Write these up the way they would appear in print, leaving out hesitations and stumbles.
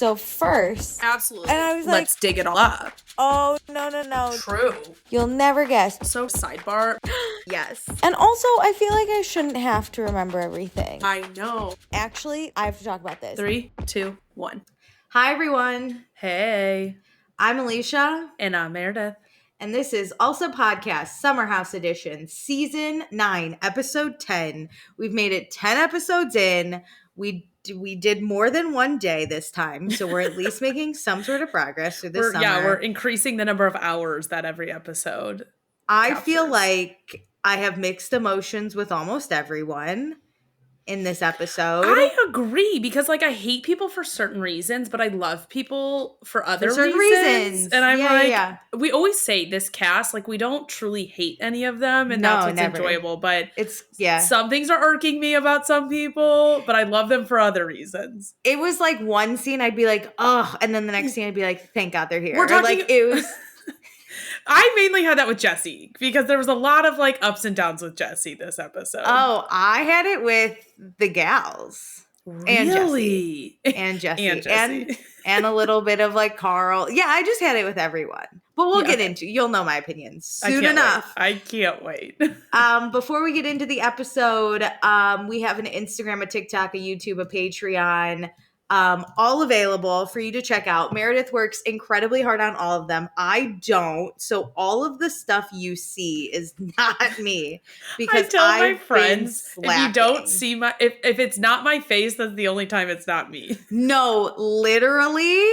So first, absolutely, and I was let's dig it all up. Oh, no. True. You'll never guess. So sidebar. Yes. And also, I feel like I shouldn't have to remember everything. I know. Actually, I have to talk about this. 3, 2, 1. Hi, everyone. Hey. I'm Alicia. And I'm Meredith. And this is Also Podcast Summer House Edition, Season 9, Episode 10. We've made it 10 episodes in. We did more than one day this time, so we're at least making some sort of progress through the summer. Yeah, we're increasing the number of hours that every episode I captures. feel like I have mixed emotions with almost everyone in this episode. I agree, because like I hate people for certain reasons, but I love people for other reasons. And I'm we always say this cast, like we don't truly hate any of them, and that's what's enjoyable. But some things are irking me about some people, but I love them for other reasons. It was like one scene I'd be like, oh, and then the next scene I'd be like, thank God they're here. We're talking, it was. I mainly had that with Jessie because there was a lot of like ups and downs with Jessie this episode. Oh, I had it with the gals. Really? And Jessie. And a little bit of like Carl. Yeah, I just had it with everyone. But we'll get into, you'll know my opinions soon enough. I can't wait. Before we get into the episode, we have an Instagram, a TikTok, a YouTube, a Patreon. All available for you to check out. Meredith works incredibly hard on all of them. I don't. So all of the stuff you see is not me. Because I tell my friends, if you don't see if it's not my face, that's the only time it's not me. No, literally.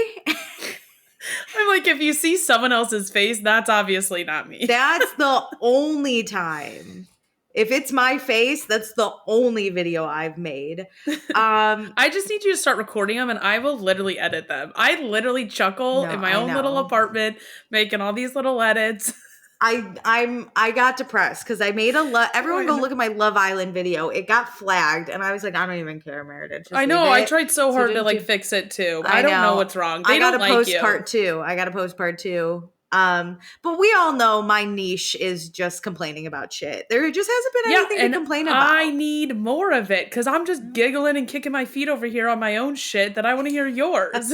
I'm like, if you see someone else's face, that's obviously not me. That's the only time. If it's my face, that's the only video I've made. I just need you to start recording them and I will literally edit them. I literally chuckle in my own little apartment, making all these little edits. I got depressed because I made everyone go look at my Love Island video. It got flagged and I was like, I don't even care, Meredith. I know. I tried so hard to like fix it too. I don't know what's wrong. I got to post part 2. I got to post part 2. But we all know my niche is just complaining about shit. There just hasn't been anything to complain about. I need more of it because I'm just giggling and kicking my feet over here on my own shit that I want to hear yours.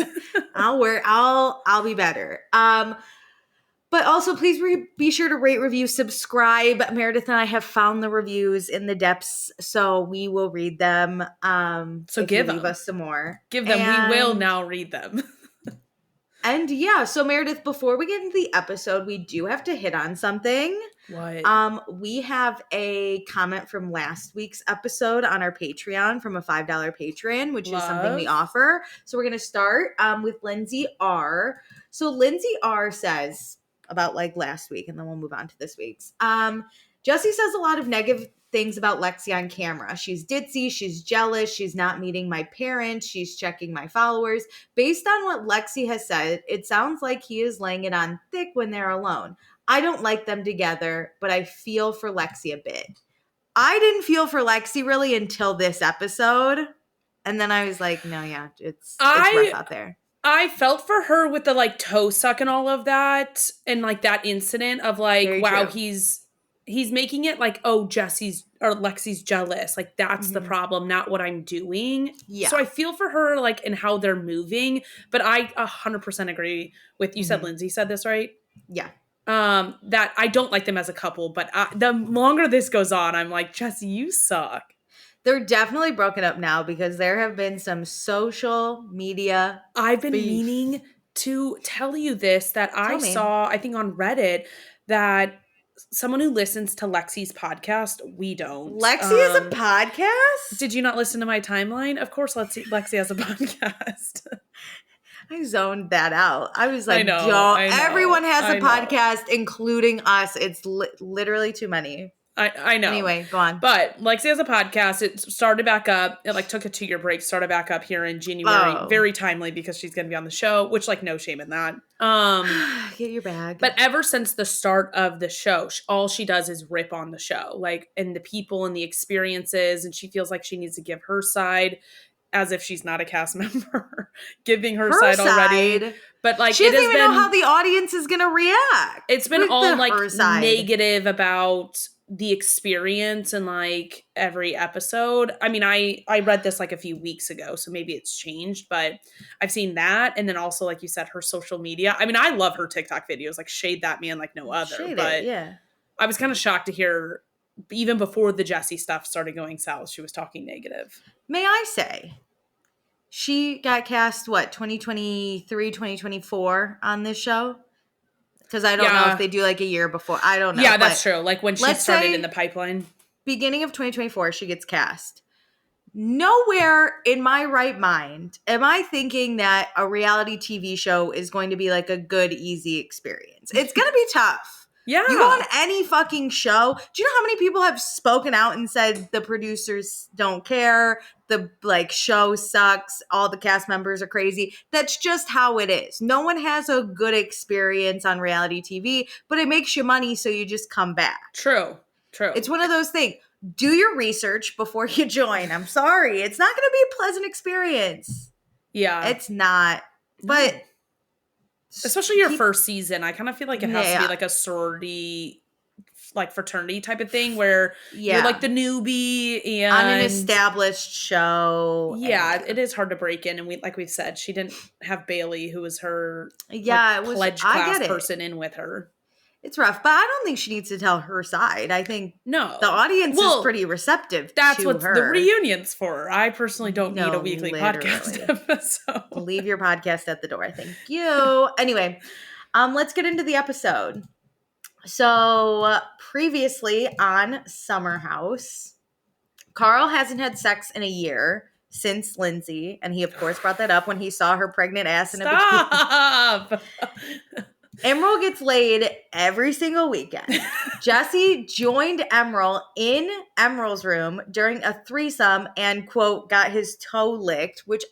I'll be better. But also please be sure to rate, review, subscribe. Meredith and I have found the reviews in the depths, so we will read them. So leave us some more. Give them. We will now read them. And yeah, so Meredith, before we get into the episode, we do have to hit on something. What? We have a comment from last week's episode on our Patreon from a $5 patron, which is something we offer. So we're going to start with Lindsay R. So Lindsay R says about like last week, and then we'll move on to this week's. Jessie says a lot of negative things about Lexi on camera. She's ditzy, she's jealous, she's not meeting my parents, she's checking my followers. Based on what Lexi has said, it sounds like he is laying it on thick when they're alone. I don't like them together, but I feel for Lexi a bit. I didn't feel for Lexi really until this episode. And then I was like, no, yeah, it's rough out there. I felt for her with the like toe suck and all of that. And like that incident of like, very wow, true. He's making it like, oh, Jesse's or Lexi's jealous. Like that's the problem, not what I'm doing. Yeah. So I feel for her like in how they're moving, but I 100% agree with you. Said Lindsay said this, right? Yeah. That I don't like them as a couple, but the longer this goes on, I'm like, Jessie, you suck. They're definitely broken up now because there have been some social media I've been meaning to tell you this, that I saw, I think on Reddit, that someone who listens to Lexi's podcast, we don't. Lexi has a podcast? Did you not listen to my timeline? Of course, Lexi has a podcast. I zoned that out. I was like, I know. Everyone has a podcast, including us. It's literally too many. I know. Anyway, go on. But Lexi has a podcast. It started back up. It like took a 2-year break, started back up here in January. Oh. Very timely because she's going to be on the show, which like no shame in that. Get your bag. But ever since the start of the show, all she does is rip on the show, like, and the people and the experiences. And she feels like she needs to give her side as if she's not a cast member, giving her side already. But like, she doesn't even know how the audience is going to react. It's been all like negative about the experience and like every episode. I mean, I read this like a few weeks ago, so maybe it's changed, but I've seen that. And then also, like you said, her social media. I mean, I love her TikTok videos, like shade that man like no other. Shade but it, yeah. I was kind of shocked to hear even before the Jessie stuff started going south, she was talking negative. May I say, she got cast, 2023, 2024 on this show? Because I don't know if they do like a year before. I don't know. Yeah, that's true. Like when she started in the pipeline. Beginning of 2024, she gets cast. Nowhere in my right mind am I thinking that a reality TV show is going to be like a good, easy experience. It's going to be tough. Yeah. You go on any fucking show. Do you know how many people have spoken out and said the producers don't care? The show sucks. All the cast members are crazy. That's just how it is. No one has a good experience on reality TV, but it makes you money, so you just come back. True. It's one of those things. Do your research before you join. I'm sorry. It's not going to be a pleasant experience. Yeah. It's not. But especially your first season, I kind of feel like it has to be like a sorority, like fraternity type of thing where you're like the newbie and on an established show. Yeah, it is hard to break in. And we've said, she didn't have Bailey, who was her pledge class person in with her. It's rough, but I don't think she needs to tell her side. I think the audience is pretty receptive to her. That's what the reunion's for. I personally don't need a weekly podcast episode. Leave your podcast at the door. Thank you. Anyway, let's get into the episode. So previously on Summer House, Carl hasn't had sex in a year since Lindsay, and he of course brought that up when he saw her pregnant ass in a bikini. Emerald gets laid every single weekend. Jessie joined Emerald in Emerald's room during a threesome and, quote, got his toe licked, which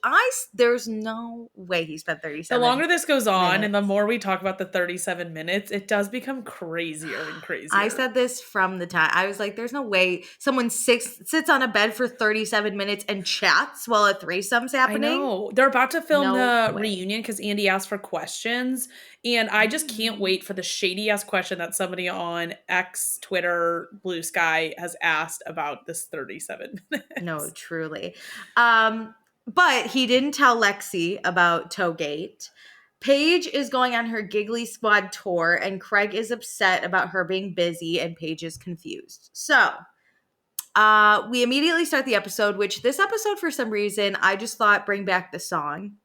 there's no way he spent 37 minutes. The longer this goes on and the more we talk about the 37 minutes, it does become crazier and crazier. I said this from the time. I was like, there's no way someone sits on a bed for 37 minutes and chats while a threesome's happening. I know. They're about to film the reunion because Andy asked for questions. And I just can't wait for the shady-ass question that somebody on X, Twitter, Blue Sky has asked about this 37 minutes. No, truly. But he didn't tell Lexi about Toegate. Paige is going on her Giggly Squad tour, and Craig is upset about her being busy, and Paige is confused. So, we immediately start the episode, which this episode, for some reason, I just thought bring back the song.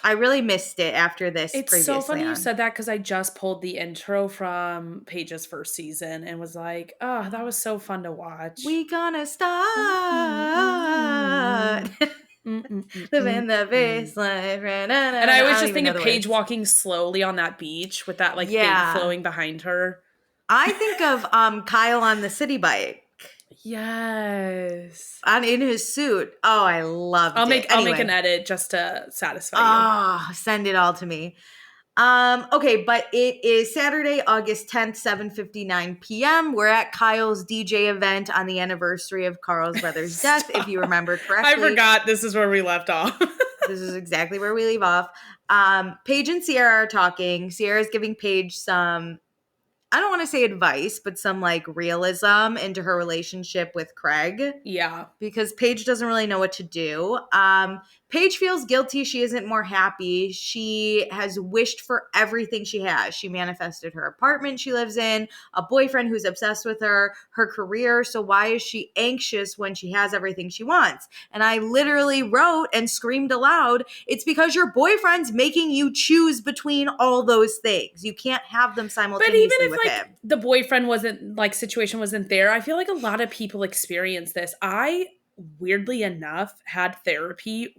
I really missed it after this. It's so funny you said that because I just pulled the intro from Paige's first season and was like, oh, that was so fun to watch. We gonna start living the best life. And I was just thinking of Paige walking slowly on that beach with that thing flowing behind her. I think of Kyle on the city bike. Yes. In his suit. Oh, I loved it. I'll make an edit just to satisfy you. Oh, send it all to me. Okay, but it is Saturday, August 10th, 7:59 p.m. We're at Kyle's DJ event on the anniversary of Carl's brother's death, if you remember correctly. I forgot this is where we left off. This is exactly where we leave off. Paige and Sierra are talking. Sierra's giving Paige some, I don't want to say advice, but some realism into her relationship with Craig. Yeah. Because Paige doesn't really know what to do. Paige feels guilty. She isn't more happy. She has wished for everything she has. She manifested her apartment she lives in, a boyfriend who's obsessed with her career. So why is she anxious when she has everything she wants? And I literally wrote and screamed aloud, it's because your boyfriend's making you choose between all those things. You can't have them simultaneously. But even if the boyfriend wasn't situation wasn't there, I feel like a lot of people experience this. I weirdly enough had therapy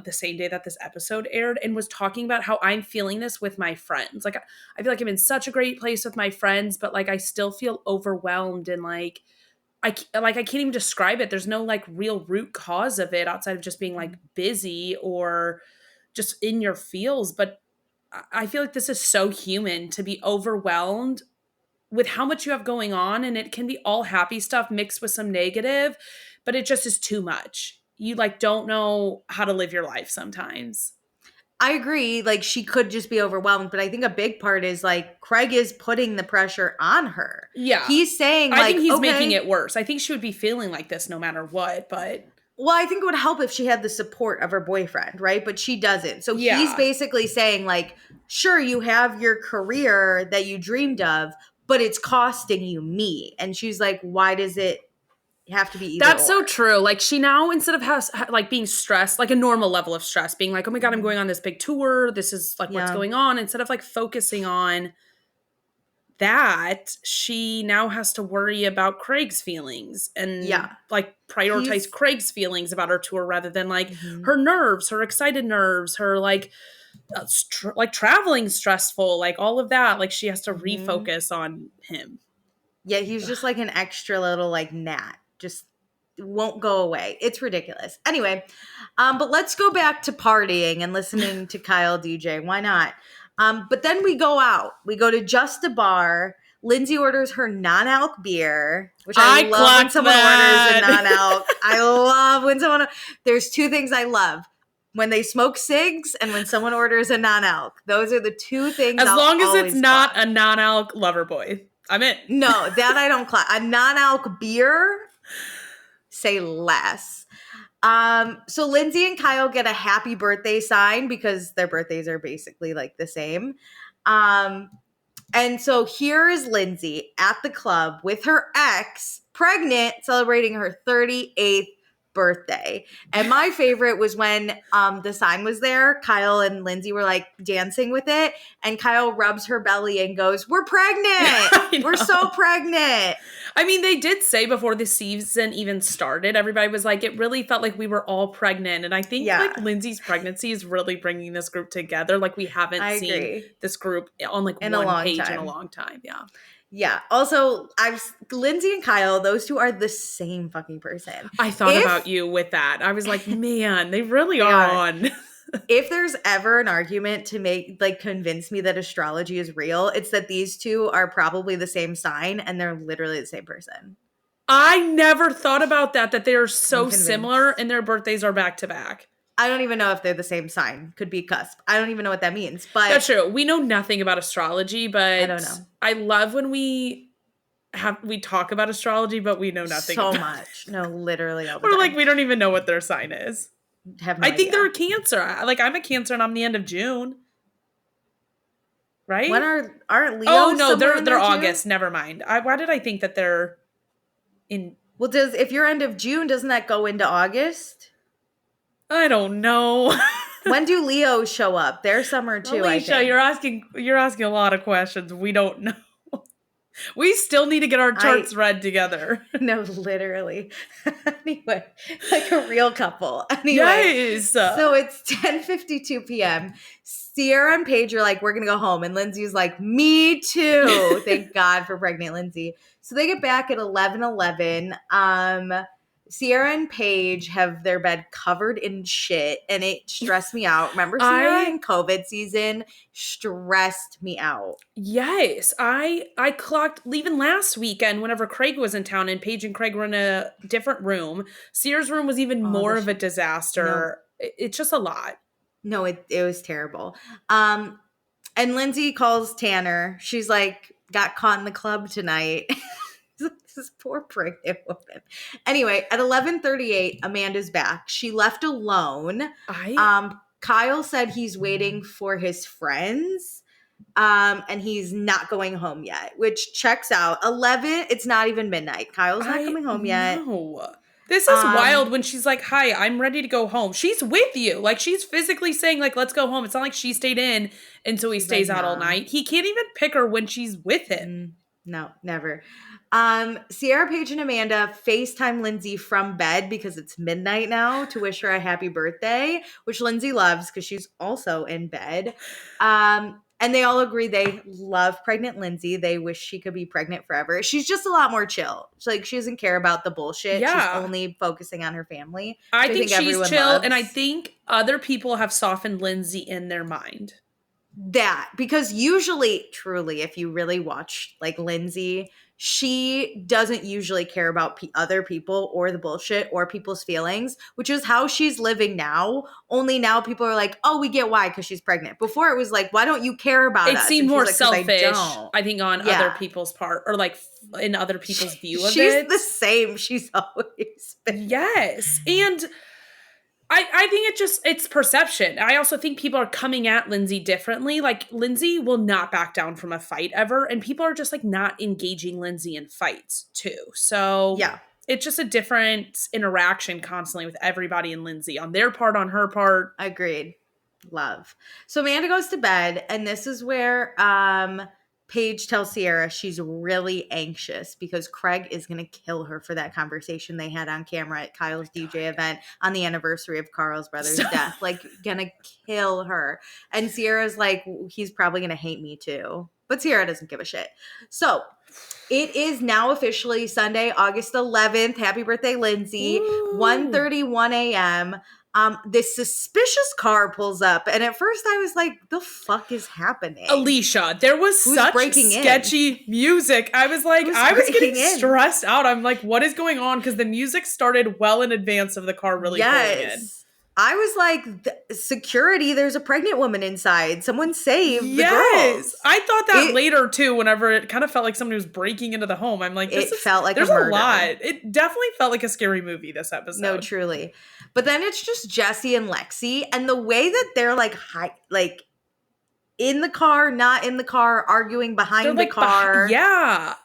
the same day that this episode aired and was talking about how I'm feeling this with my friends. I feel like I'm in such a great place with my friends, but I still feel overwhelmed and I can't even describe it. There's no real root cause of it outside of just being busy or just in your feels. But I feel like this is so human to be overwhelmed with how much you have going on, and it can be all happy stuff mixed with some negative, but it just is too much. You don't know how to live your life sometimes. I agree. Like, she could just be overwhelmed, but I think a big part is like Craig is putting the pressure on her. Yeah. He's saying, I like, think he's okay, making it worse. I think she would be feeling like this no matter what, but. Well, I think it would help if she had the support of her boyfriend, right? But she doesn't. So he's Yeah. basically saying, like, sure, you have your career that you dreamed of, but it's costing you me. And she's like, why does it have to be either That's or? so true. Like, she now, instead of like being stressed, like a normal level of stress, being like, oh my God, I'm going on this big tour. This is like what's going on. Instead of like focusing on that, she now has to worry about Craig's feelings and like prioritize Craig's feelings about her tour rather than like her nerves, her excited nerves, her like traveling stressful, like all of that. Like, she has to refocus on him. Yeah, he's just like an extra little like gnat. Just won't go away. It's ridiculous. Anyway, but let's go back to partying and listening to Kyle DJ. Why not? But then we go out. We go to Just a Bar. Lindsay orders her non-alc beer, which I love when someone orders a non-alc. I love when someone. There's two things I love: when they smoke cigs and when someone orders a non-alc. Those are the two things. As long as it's not a non-alc lover boy, I'm in. No, that I don't clock. A non-alc beer, say less. So Lindsay and Kyle get a happy birthday sign because their birthdays are basically like the same. And so here is Lindsay at the club with her ex, pregnant, celebrating her 38th birthday. And my favorite was when the sign was there, Kyle and Lindsay were like dancing with it, and Kyle rubs her belly and goes, "We're pregnant. We're so pregnant." I mean, they did say before the season even started, everybody was like, it really felt like we were all pregnant. And I think like Lindsay's pregnancy is really bringing this group together. Like, we haven't seen this group on like one page in a long time. Yeah. Yeah. Also, Lindsay and Kyle, those two are the same fucking person. I thought about you with that. I was like, man, they really are on. If there's ever an argument to make, like, convince me that astrology is real, it's that these two are probably the same sign and they're literally the same person. I never thought about that they are so similar and their birthdays are back to back. I don't even know if they're the same sign. Could be cusp. I don't even know what that means. But that's true. We know nothing about astrology, but I don't know. I love when we talk about astrology, but we know nothing. So much. No, literally. We're like, we don't even know what their sign is. I think they're a Cancer. Like, I'm a Cancer and I'm the end of June. Right? When aren't Leo? Oh no, they're August. June? Never mind. Why did I think that they're in? Well, if you're end of June, doesn't that go into August? I don't know. When do Leos show up? They're summer too. Alicia, you're asking a lot of questions. We don't know. We still need to get our charts read together. No, literally. Anyway, like a real couple. Anyway, yes. So it's 10:52 p.m. Sierra and Paige are like, we're going to go home. And Lindsay's like, me too. Thank God for pregnant Lindsay. So they get back at 11:11. Sierra and Paige have their bed covered in shit, and it stressed me out. Remember Sierra in COVID season? Stressed me out. Yes. I clocked, even last weekend, whenever Craig was in town and Paige and Craig were in a different room, Sierra's room was even more of a disaster. No. It's just a lot. No, it was terrible. And Lindsay calls Tanner. She's like, got caught in the club tonight. This poor pregnant woman. Anyway, at 11:38, Amanda's back. She left alone. Kyle said he's waiting for his friends, and he's not going home yet, which checks out. 11, it's not even midnight. Kyle's not coming home yet. This is wild when she's like, hi, I'm ready to go home. She's with you. Like, she's physically saying, like, let's go home. It's not like she stayed in and so he stays out all night. He can't even pick her when she's with him. No, never. Sierra, Paige, and Amanda FaceTime Lindsay from bed because it's midnight now to wish her a happy birthday, which Lindsay loves because she's also in bed. And they all agree they love pregnant Lindsay. They wish she could be pregnant forever. She's just a lot more chill. She doesn't care about the bullshit. Yeah. She's only focusing on her family. I think she's chill, and I think other people have softened Lindsay in their mind. That, because usually, truly, if you really watch like Lindsay, she doesn't usually care about other people or the bullshit or people's feelings, which is how she's living now. Only now people are like, oh, we get why, because she's pregnant. Before it was like, why don't you care about it us? seemed And she's more like, selfish, I think, on other Yeah. people's part, or like in other people's view of She's it. the same. She's always been. Yes. And I think it's perception. I also think people are coming at Lindsay differently. Like, Lindsay will not back down from a fight ever. And people are just like not engaging Lindsay in fights too. So Yeah. it's just a different interaction constantly with everybody and Lindsay on their part, on her part. Agreed. Love. So Amanda goes to bed, and this is where Paige tells Sierra she's really anxious because Craig is going to kill her for that conversation they had on camera at Kyle's DJ event on the anniversary of Carl's brother's death. Like, gonna kill her. And Sierra's like, he's probably going to hate me too. But Sierra doesn't give a shit. So it is now officially Sunday, August 11th. Happy birthday, Lindsay. 1:31 a.m. This suspicious car pulls up, and at first I was like, the fuck is happening? Alicia, there was such sketchy music. I was like, I was getting stressed out. I'm like, what is going on? Because the music started well in advance of the car really pulling in. I was like, security, there's a pregnant woman inside. Someone save the girls. I thought that later too, whenever it kind of felt like somebody was breaking into the home. I'm like, felt like there's a lot. It definitely felt like a scary movie, this episode. No, truly. But then it's just Jesse and Lexi, and the way that they're like in the car, not in the car, arguing behind the car. Yeah.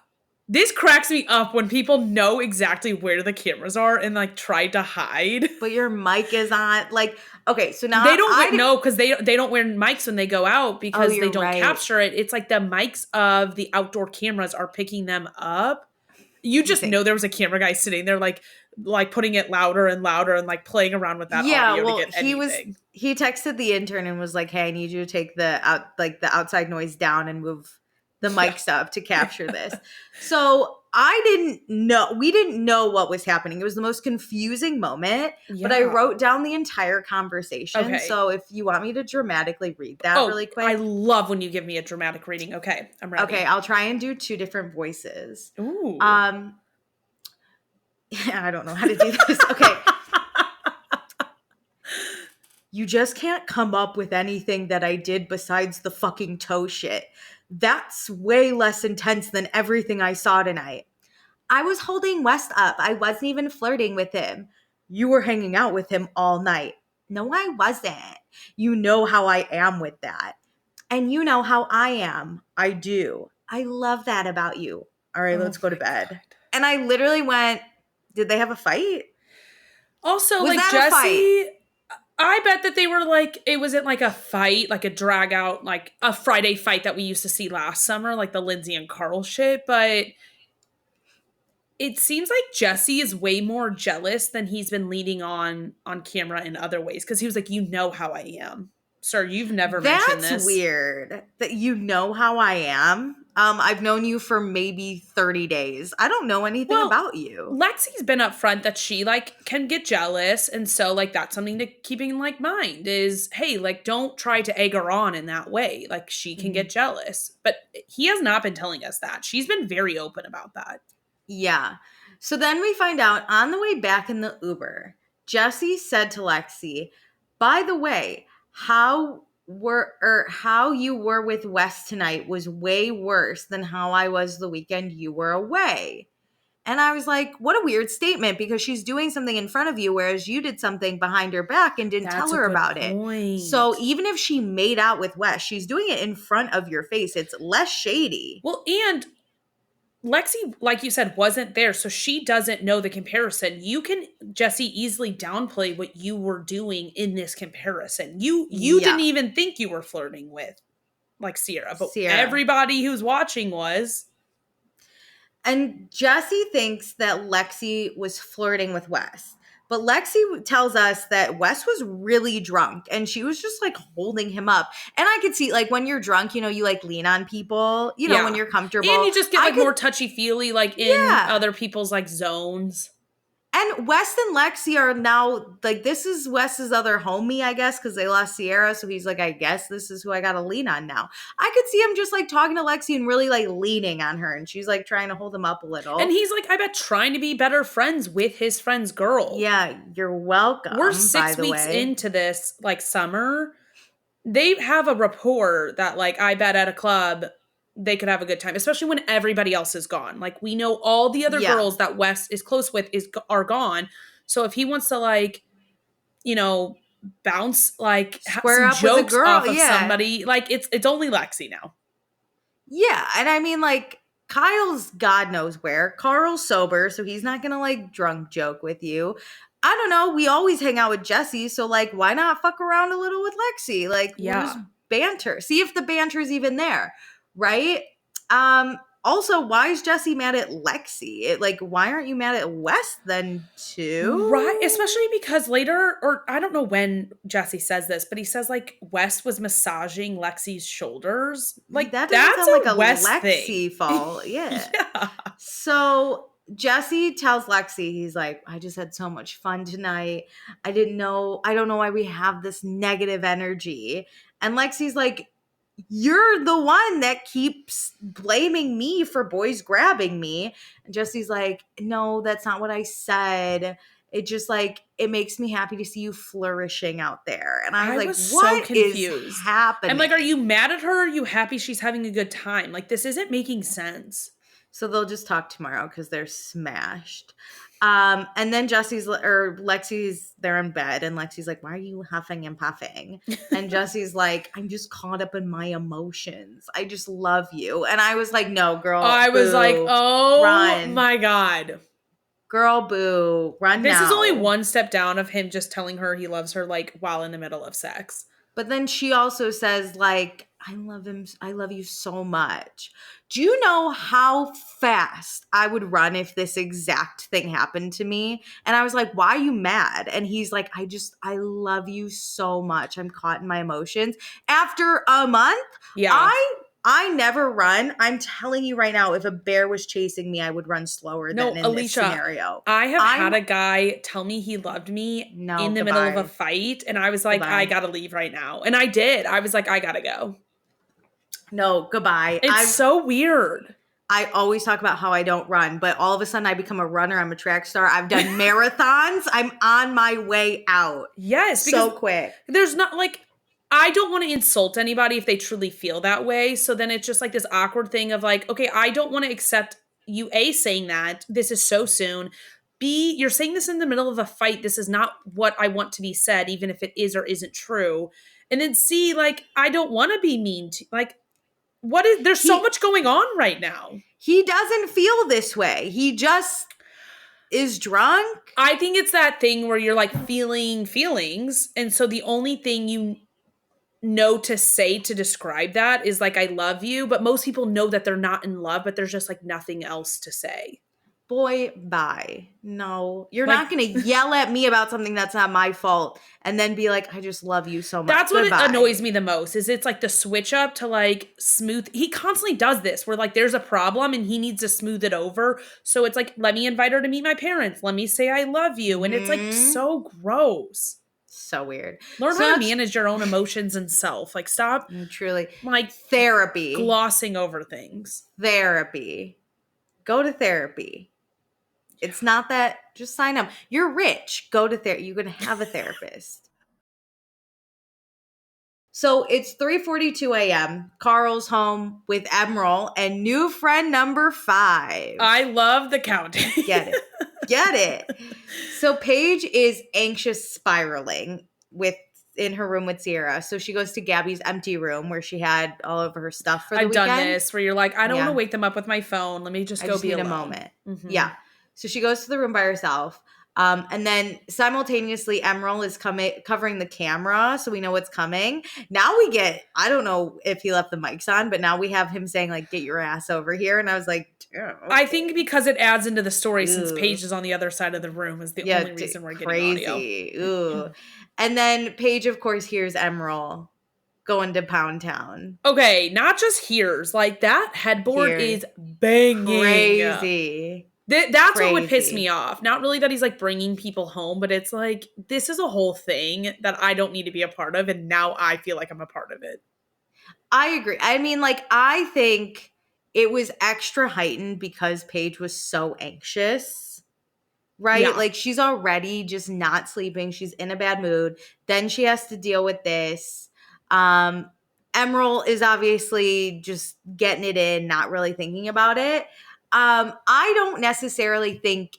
This cracks me up when people know exactly where the cameras are and like try to hide. But your mic is on. Like, okay, so now they don't know because they don't wear mics when they go out because they don't capture it. It's like the mics of the outdoor cameras are picking them up. You just know there was a camera guy sitting there like putting it louder and louder and like playing around with that audio to get anything. He texted the intern and was like, "Hey, I need you to take the outside noise down and move the mics up to capture this." So we didn't know what was happening. It was the most confusing moment, but I wrote down the entire conversation. Okay. So if you want me to dramatically read that really quick. I love when you give me a dramatic reading. Okay, I'm ready. Okay, I'll try and do two different voices. Ooh. I don't know how to do this. Okay. You just can't come up with anything that I did besides the fucking toe shit. That's way less intense than everything I saw tonight. I was holding West up. I wasn't even flirting with him. You were hanging out with him all night. No, I wasn't. You know how I am with that. And you know how I am. I do. I love that about you. All right, let's go to bed. God. And I literally went, did they have a fight? Also, was like Jesse, I bet that they were like, it wasn't like a fight, like a drag out, like a Friday fight that we used to see last summer, like the Lindsay and Carl shit. But it seems like Jesse is way more jealous than he's been leading on camera in other ways. Because he was like, you know how I am. Sir, you've never mentioned this. That's weird that you know how I am. I've known you for maybe 30 days. I don't know anything about you. Lexi's been upfront that she like can get jealous. And so like that's something to keep in like mind is, hey, like don't try to egg her on in that way. Like she can get jealous. But he has not been telling us that. She's been very open about that. Yeah. So then we find out on the way back in the Uber, Jesse said to Lexi, by the way, how you were with Wes tonight was way worse than how I was the weekend you were away. And I was like, what a weird statement, because she's doing something in front of you, whereas you did something behind her back and didn't tell her about it. So even if she made out with Wes, she's doing it in front of your face. It's less shady. Well, and Lexi, like you said, wasn't there, so she doesn't know the comparison. You can, Jesse, easily downplay what you were doing in this comparison. You didn't even think you were flirting with, like, Sierra, but everybody who's watching was. And Jesse thinks that Lexi was flirting with Wes. But Lexi tells us that Wes was really drunk and she was just like holding him up. And I could see like when you're drunk, you know, you like lean on people, you know, when you're comfortable. And you just get like more touchy-feely like in other people's like zones. And Wes and Lexi are now, like, this is Wes's other homie, I guess, because they lost Sierra. So he's like, I guess this is who I got to lean on now. I could see him just, like, talking to Lexi and really, like, leaning on her. And she's, like, trying to hold him up a little. And he's, like, I bet trying to be better friends with his friend's girl. Yeah, you're welcome. We're 6 weeks into this, like, summer. They have a rapport that, like, I bet at a club they could have a good time, especially when everybody else is gone. Like, we know all the other girls that Wes is close with are gone. So if he wants to, like, you know, bounce, like, square up jokes with a girl, off of somebody, like, it's only Lexi now. Yeah, and I mean, like, Kyle's God knows where. Carl's sober, so he's not gonna, like, drunk joke with you. I don't know. We always hang out with Jesse, so, like, why not fuck around a little with Lexi? Like, we'll just banter. See if the banter is even there. Right? Also, why is Jesse mad at Lexi? Why aren't you mad at Wes then too? Right, especially because later, or I don't know when Jesse says this, but he says, like, Wes was massaging Lexi's shoulders. Like, that doesn't that's sound like a Wes Lexi thing. fault. Yeah. Yeah. So Jesse tells Lexi, he's like, I just had so much fun tonight. I don't know why we have this negative energy. And Lexi's like, you're the one that keeps blaming me for boys grabbing me. And Jesse's like, no, that's not what I said. It just, like, it makes me happy to see you flourishing out there. And I was like, what is happening? I'm like, are you mad at her? Or are you happy she's having a good time? Like, this isn't making sense. So they'll just talk tomorrow because they're smashed. And then Lexi's there in bed, and Lexi's like, why are you huffing and puffing? And Jesse's like, I'm just caught up in my emotions. I just love you. And I was like, no, girl. I was like, oh run. My God. Girl, boo, run this now. This is only one step down of him just telling her he loves her, like, while in the middle of sex. But then she also says, like, I love him. I love you so much. Do you know how fast I would run if this exact thing happened to me? And I was like, why are you mad? And he's like, I love you so much. I'm caught in my emotions. After a month, yeah. I never run. I'm telling you right now, if a bear was chasing me, I would run slower than in Alicia, this scenario. I have had a guy tell me he loved me in the middle of a fight, and I was like, I gotta leave right now. And I did. I was like, I gotta go. No, goodbye. It's so weird. I always talk about how I don't run, but all of a sudden I become a runner. I'm a track star. I've done marathons. I'm on my way out. Yes. So quick. There's not, like, I don't want to insult anybody if they truly feel that way. So then it's just like this awkward thing of like, okay, I don't want to accept you, A, saying that. This is so soon. B, you're saying this in the middle of a fight. This is not what I want to be said, even if it is or isn't true. And then C, like, I don't want to be mean to, like, there's so much going on right now. He doesn't feel this way. He just is drunk. I think it's that thing where you're like feeling feelings. And so the only thing you know to say to describe that is like, I love you. But most people know that they're not in love, but there's just like nothing else to say. Boy, bye. No, you're not going to yell at me about something that's not my fault and then be like, I just love you so much. That's what annoys me the most is it's like the switch up to like smooth. He constantly does this where like there's a problem and he needs to smooth it over. So it's like, let me invite her to meet my parents. Let me say I love you. And it's like so gross. So weird. Learn how to manage your own emotions and self. Like stop. Truly. Like therapy. Glossing over things. Therapy. Go to therapy. It's not that, just sign up. You're rich. Go to therapy. You're going to have a therapist. So it's 3:42 a.m. Carl's home with Emerald and new friend number 5. I love the counting. Get it. Get it. So Paige is anxious spiraling in her room with Sierra. So she goes to Gabby's empty room where she had all of her stuff for the weekend. I've done this where you're like, I don't want to wake them up with my phone. Let me just go be alone. A moment. Mm-hmm. Yeah. So she goes to the room by herself. And then simultaneously, Emerald is covering the camera. So we know what's coming. Now we get, I don't know if he left the mics on, but now we have him saying like, get your ass over here. And I was like, okay. I think because it adds into the story since Paige is on the other side of the room is the only reason we're getting audio. Ooh. And then Paige, of course, hears Emerald going to Pound Town. Okay, not just hears. Like that headboard is banging. Crazy. That's what would piss me off. Not really that he's like bringing people home, but it's like, this is a whole thing that I don't need to be a part of. And now I feel like I'm a part of it. I agree. I mean, like, I think it was extra heightened because Paige was so anxious, right? Yeah. Like, she's already just not sleeping. She's in a bad mood. Then she has to deal with this. Emerald is obviously just getting it in, not really thinking about it. I don't necessarily think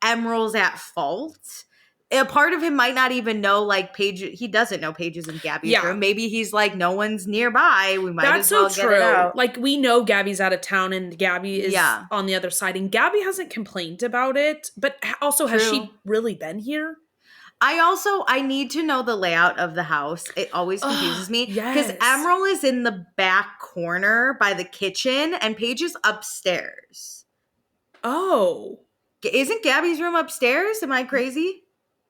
Emerald's at fault. A part of him might not even know, like, Paige. He doesn't know Paige is in Gabby's room. Maybe he's like, no one's nearby. We might as well get it out. Like, we know Gabby's out of town and Gabby is on the other side. And Gabby hasn't complained about it. But also, has she really been here? I need to know the layout of the house. It always confuses me. Because Emerald is in the back corner by the kitchen and Paige is upstairs. Oh. Isn't Gabby's room upstairs? Am I crazy?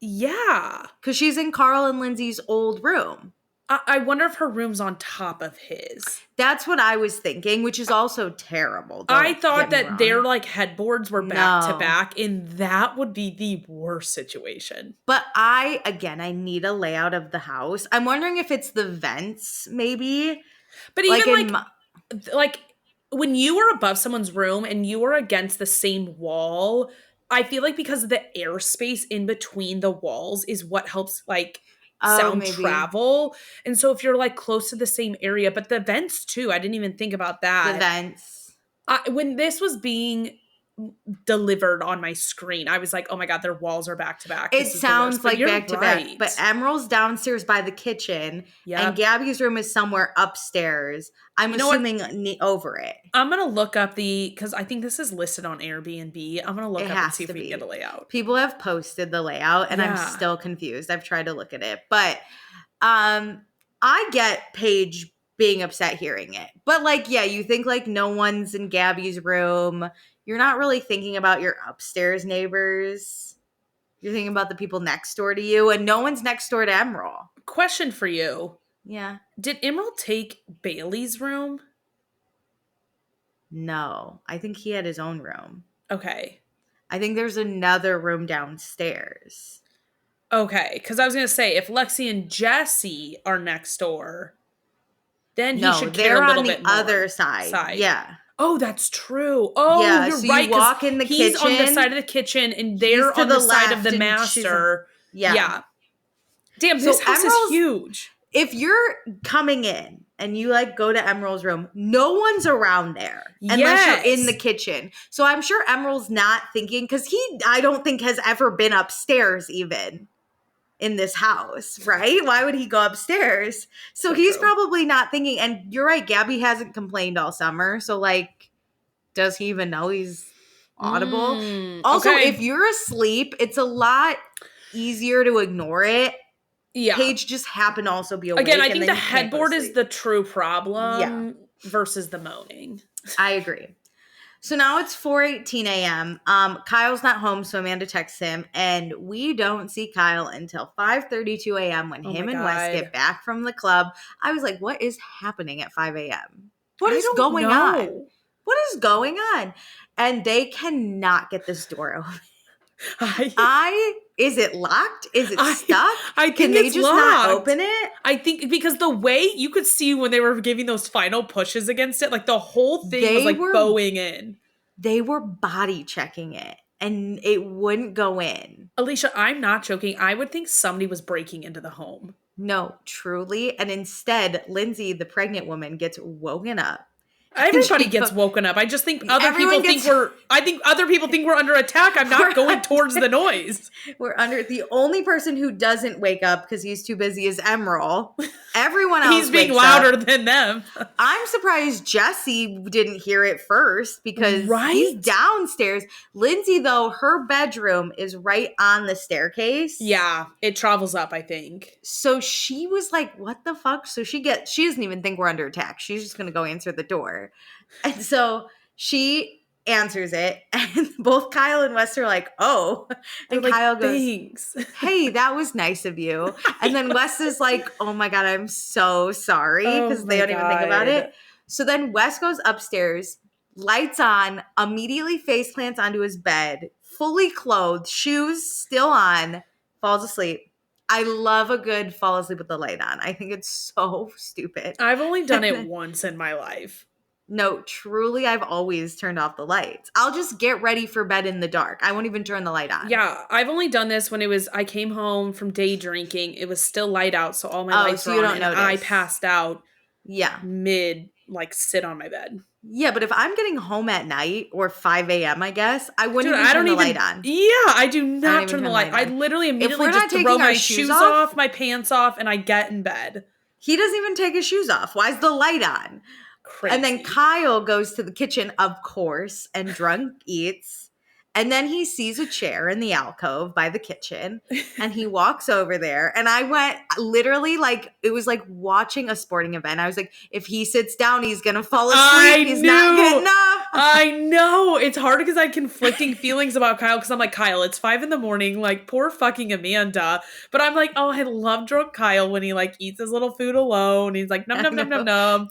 Yeah. Because she's in Carl and Lindsay's old room. I wonder if her room's on top of his. That's what I was thinking, which is also terrible. I thought that their like headboards were back to back, and that would be the worst situation. But I need a layout of the house. I'm wondering if it's the vents, maybe. But even like when you are above someone's room and you are against the same wall, I feel like because of the airspace in between the walls is what helps like sound travel. And so if you're like close to the same area, but the vents too, I didn't even think about that. The vents. When this was being delivered on my screen, I was like, oh my God, their walls are back to back. It sounds like back to back. But Emerald's downstairs by the kitchen and Gabby's room is somewhere upstairs. I'm assuming over it. I'm going to look up because I think this is listed on Airbnb. I'm going to look up and see if we can get a layout. People have posted the layout and I'm still confused. I've tried to look at it. But I get Paige being upset hearing it. But like, yeah, you think like no one's in Gabby's room. You're not really thinking about your upstairs neighbors. You're thinking about the people next door to you, and no one's next door to Emerald. Question for you. Yeah. Did Emerald take Bailey's room? No. I think he had his own room. Okay. I think there's another room downstairs. Okay. Because I was going to say, if Lexi and Jesse are next door, then he should care a little bit more. They're on the other side. Yeah. Oh, that's true. Oh, yeah, you're right. You walk in the kitchen. He's on the side of the kitchen, and they're on the side of the master. Yeah. Damn, this house is huge. If you're coming in and you like go to Emerald's room, no one's around there unless you're in the kitchen. So I'm sure Emerald's not thinking, because I don't think has ever been upstairs even in this house, right? Why would he go upstairs? So he's probably not thinking. And you're right, Gabby hasn't complained all summer. So like, does he even know he's audible? Also, if you're asleep, it's a lot easier to ignore it. Yeah. Paige just happened to also be awake. Again, I think the headboard is the true problem versus the moaning. I agree. So now it's 4:18 a.m. Kyle's not home, so Amanda texts him, and we don't see Kyle until 5:32 a.m. when him and Wes get back from the club. I was like, what is happening at 5 a.m.? What is going on? What is going on? And they cannot get this door open. Is it locked? Is it stuck? Can they just not open it? I think because the way you could see when they were giving those final pushes against it, like the whole thing was like bowing in. They were body checking it and it wouldn't go in. Alicia, I'm not joking. I would think somebody was breaking into the home. No, truly. And instead, Lindsay, the pregnant woman, gets woken up. Everybody gets woken up. I just think other people think we're under attack. I'm not going towards the noise. The only person who doesn't wake up because he's too busy is Emerald. Everyone else he's being louder than them. I'm surprised Jesse didn't hear it first because he's downstairs. Lindsay, though, her bedroom is right on the staircase. Yeah, it travels up, I think. So she was like, what the fuck? So she doesn't even think we're under attack. She's just going to go answer the door. And so she answers it, and both Kyle and Wes are like, oh. And Kyle goes, thanks. Hey, that was nice of you. And then Wes is like, oh my God, I'm so sorry, because they don't even think about it. So then Wes goes upstairs, lights on, immediately face plants onto his bed, fully clothed, shoes still on, falls asleep. I love a good fall asleep with the light on. I think it's so stupid. I've only done it once in my life. No, truly, I've always turned off the lights. I'll just get ready for bed in the dark. I won't even turn the light on. Yeah, I've only done this when I came home from day drinking. It was still light out, so all my lights were on, and I passed out mid, sit on my bed. Yeah, but if I'm getting home at night or 5 a.m., I guess, I wouldn't even turn the light on. Yeah, I do not turn the light on. I literally immediately just throw my shoes off, my pants off, and I get in bed. He doesn't even take his shoes off. Why is the light on? Crazy. And then Kyle goes to the kitchen, of course, and drunk eats. And then he sees a chair in the alcove by the kitchen, and he walks over there. And I went literally it was like watching a sporting event. I was like, if he sits down, he's going to fall asleep. He's not getting up. I know. It's hard because I had conflicting feelings about Kyle because I'm like, Kyle, it's 5 a.m. Like, poor fucking Amanda. But I'm like, oh, I love drunk Kyle when he eats his little food alone. He's like, num, num, num, num, num.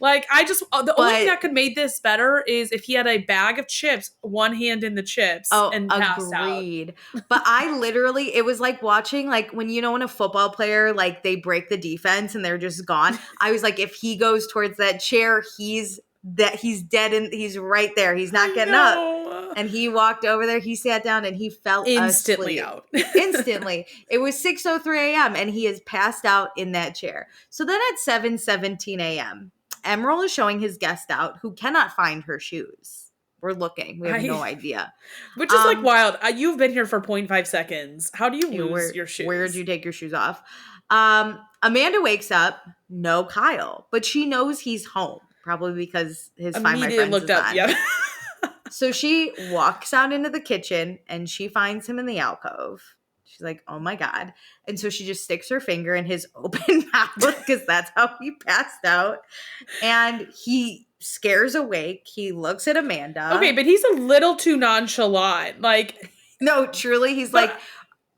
The only thing that could make this better is if he had a bag of chips, one hand in the chips, and passed agreed. But I literally, it was like watching, when when a football player, they break the defense and they're just gone. I was like, if he goes towards that chair, he's dead and he's right there. He's not getting up. And he walked over there. He sat down and he fell instantly asleep. Out. Instantly. It was 6:03 a.m. and he is passed out in that chair. So then at 7:17 a.m., Emerald is showing his guest out who cannot find her shoes. We're looking. We have no idea. Which is wild. You've been here for 0.5 seconds. How do you lose your shoes? Where did you take your shoes off? Amanda wakes up. No Kyle. But she knows he's home. Probably because his Find My Friends looked up. Yeah. So she walks out into the kitchen and she finds him in the alcove. She's like, oh my God. And so she just sticks her finger in his open mouth because that's how he passed out. And he scares awake. He looks at Amanda. Okay, but he's a little too nonchalant. No, truly. He's like,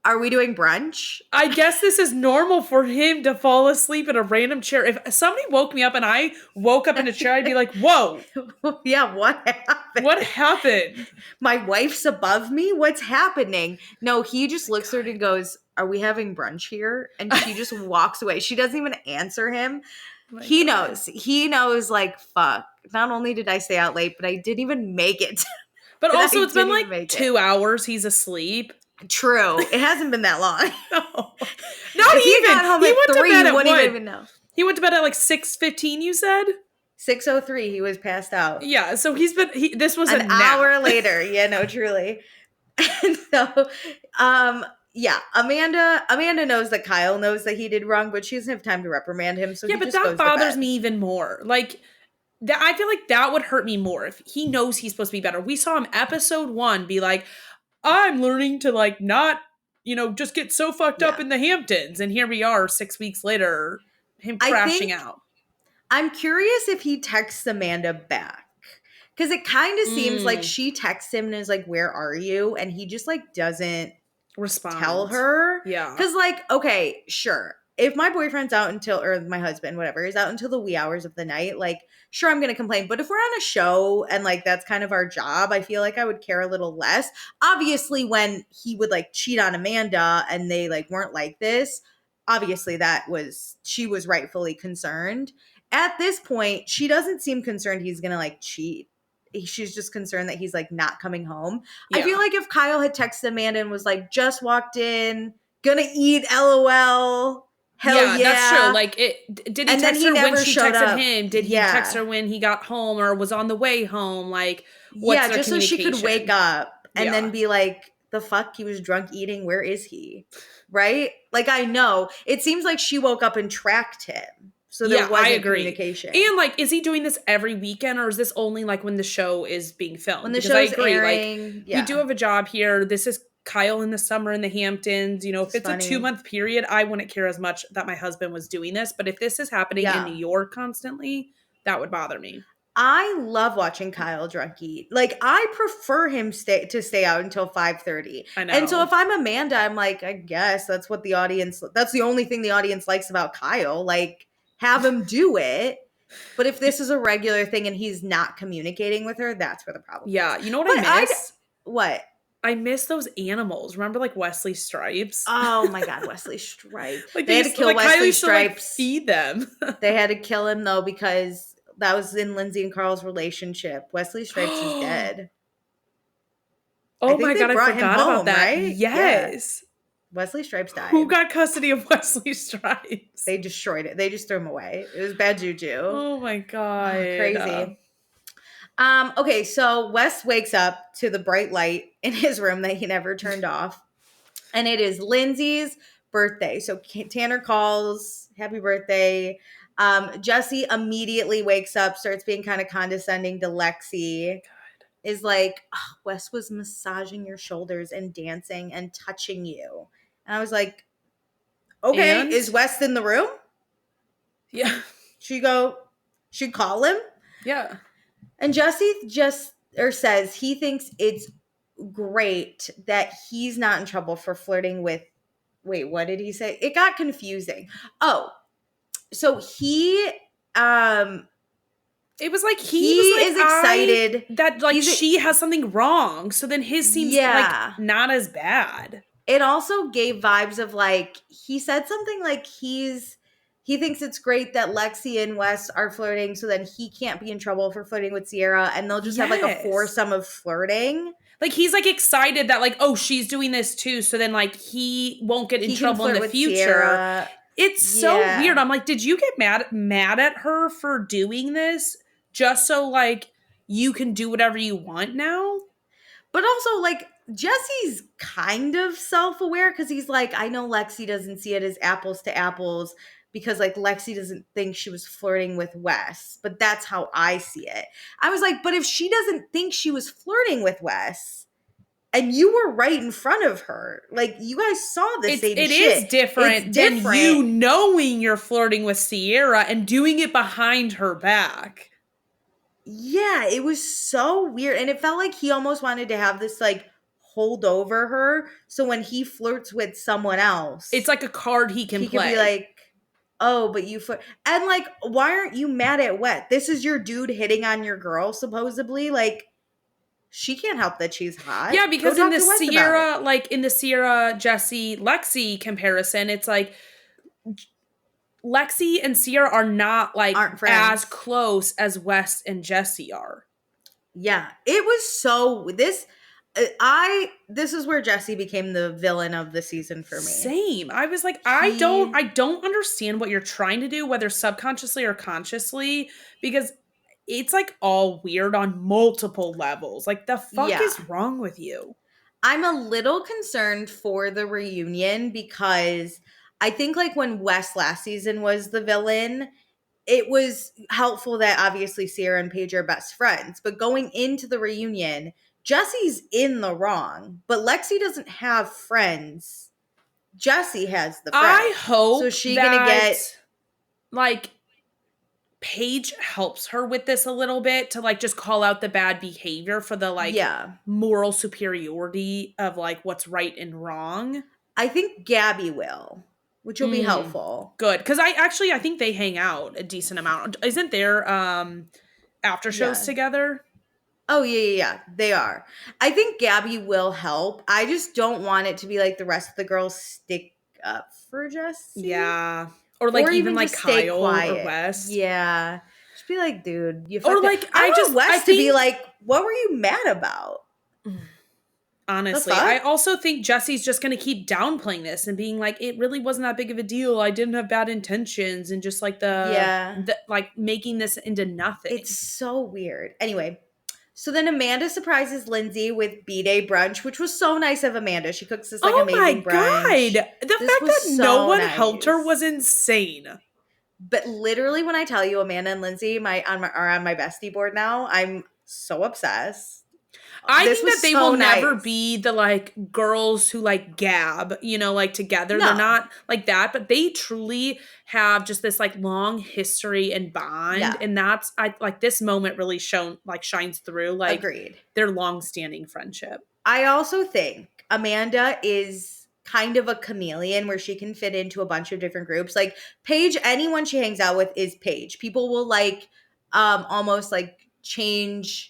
are we doing brunch? I guess this is normal for him to fall asleep in a random chair. If somebody woke me up and I woke up in a chair, I'd be like, whoa. Yeah, what happened? What happened? My wife's above me? What's happening? No, he just looks at her and goes, are we having brunch here? And she just walks away. She doesn't even answer him. He knows. He knows, fuck. Not only did I stay out late, but I didn't even make it. But also, it's been 2 hours he's asleep. True. It hasn't been that long. No. Not even. He got home at 3, you wouldn't even know. He went to bed at 6:15, you said? 6:03, he was passed out. Yeah, so this was an hour later. Yeah, no, truly. And so, Amanda knows that Kyle knows that he did wrong, but she doesn't have time to reprimand him. So but that bothers me even more. I feel like that would hurt me more if he knows he's supposed to be better. We saw him episode 1 be like, I'm learning to not, just get so fucked up in the Hamptons. And here we are 6 weeks later, him crashing out. I'm curious if he texts Amanda back. Because it kind of seems like she texts him and is like, where are you? And he just doesn't respond. Tell her. Yeah. Because okay, sure. If my boyfriend's out or my husband, whatever, is out until the wee hours of the night, sure, I'm going to complain. But if we're on a show and that's kind of our job, I feel like I would care a little less. Obviously, when he would cheat on Amanda and they weren't like this, obviously she was rightfully concerned. At this point, she doesn't seem concerned he's going to cheat. She's just concerned that he's not coming home. Yeah. I feel like if Kyle had texted Amanda and was just walked in, gonna eat, LOL. Hell yeah. That's true. Did he text her when she texted him? Did he text her when he got home or was on the way home? What's just so she could wake up and then be like, the fuck? He was drunk eating. Where is he? Right? I know. It seems like she woke up and tracked him. So there wasn't communication. And is he doing this every weekend or is this only when the show is being filmed? When the show's airing. We do have a job here. This is Kyle in the summer in the Hamptons. If it's funny. A 2-month period, I wouldn't care as much that my husband was doing this. But if this is happening in New York constantly, that would bother me. I love watching Kyle drunk eat. I prefer him to stay out until 5:30. I know. And so if I'm Amanda, I'm I guess that's the only thing the audience likes about Kyle. Have him do it. But if this is a regular thing and he's not communicating with her, that's where the problem is. Yeah, you know what I miss? What? I miss those animals. Remember, like, Wesley Stripes? Oh my God, Wesley Stripes. Like, they had to kill Wesley Stripes. Feed them. They had to kill him, though, because that was in Lindsay and Carl's relationship. Wesley Stripes is dead. Oh my God, I forgot about that. Right? Yes. Yeah. Wesley Stripes died. Who got custody of Wesley Stripes? They destroyed it. They just threw him away. It was bad juju. Oh my God. Crazy. Okay, so Wes wakes up to the bright light in his room that he never turned off. And it is Lindsay's birthday. So Tanner calls, happy birthday. Jesse immediately wakes up, starts being kind of condescending to Lexi. God. Is like, oh, Wes was massaging your shoulders and dancing and touching you. And I was like, okay, is Wes in the room? Yeah. She call him? Yeah. And Jesse says he thinks it's great that he's not in trouble for flirting with, wait, what did he say? It got confusing. Oh, so he, it was like he was like, is excited that like she has something wrong. So then his seems like not as bad. It also gave vibes of like, he said something like he thinks it's great that Lexi and Wes are flirting so then he can't be in trouble for flirting with Sierra and they'll just have like a foursome of flirting. Like he's like excited that like, oh, she's doing this too. So then like he won't get in trouble in the future. Sierra. It's so weird. I'm like, did you get mad at her for doing this just so like you can do whatever you want now? But also like Jesse's kind of self-aware because he's like, I know Lexi doesn't see it as apples to apples because like Lexi doesn't think she was flirting with Wes, but that's how I see it. I was like, but if she doesn't think she was flirting with Wes and you were right in front of her, like you guys saw the same shit. It is different than you knowing you're flirting with Sierra and doing it behind her back. Yeah, it was so weird. And it felt like he almost wanted to have this like hold over her. So when he flirts with someone else, it's like a card he can play. Could be like, oh, but you and like, why aren't you mad at Wet? This is your dude hitting on your girl, supposedly. Like, she can't help that she's hot. Yeah, because in the Sierra, like in the Sierra, Jesse, Lexi comparison, it's like Lexi and Sierra are not like as close as Wes and Jesse are. Yeah, it was so this is where Jesse became the villain of the season for me. Same. I was like, I don't understand what you're trying to do, whether subconsciously or consciously, because it's like all weird on multiple levels. Like the fuck is wrong with you? I'm a little concerned for the reunion because I think like when Wes last season was the villain, it was helpful that obviously Sierra and Paige are best friends, but going into the reunion, Jesse's in the wrong, but Lexi doesn't have friends. Jesse has the friends. I hope so she's gonna get like Paige helps her with this a little bit to like just call out the bad behavior for the like moral superiority of like what's right and wrong. I think Gabby will, which will be helpful. Good, because I think they hang out a decent amount. Isn't there after shows together? Oh, yeah, they are. I think Gabby will help. I just don't want it to be like the rest of the girls stick up for Jesse. Yeah. Or like even like Kyle or Wes. Yeah. Just be like, dude, you or like I want Wes to be like, what were you mad about? Honestly, I also think Jesse's just going to keep downplaying this and being like, it really wasn't that big of a deal. I didn't have bad intentions and just like the like making this into nothing. It's so weird. Anyway. So then Amanda surprises Lindsay with B-Day brunch, which was so nice of Amanda. She cooks this like amazing brunch. Oh my God. The fact that no one helped her was insane. But literally when I tell you Amanda and Lindsay are on my bestie board now, I'm so obsessed. I think that they will never be the like girls who like gab, you know, like together. No. They're not like that, but they truly have just this like long history and bond. Yeah. And that's like this moment really shines through like Agreed. Their long-standing friendship. I also think Amanda is kind of a chameleon where she can fit into a bunch of different groups. Like Paige, anyone she hangs out with is Paige. People will like almost like change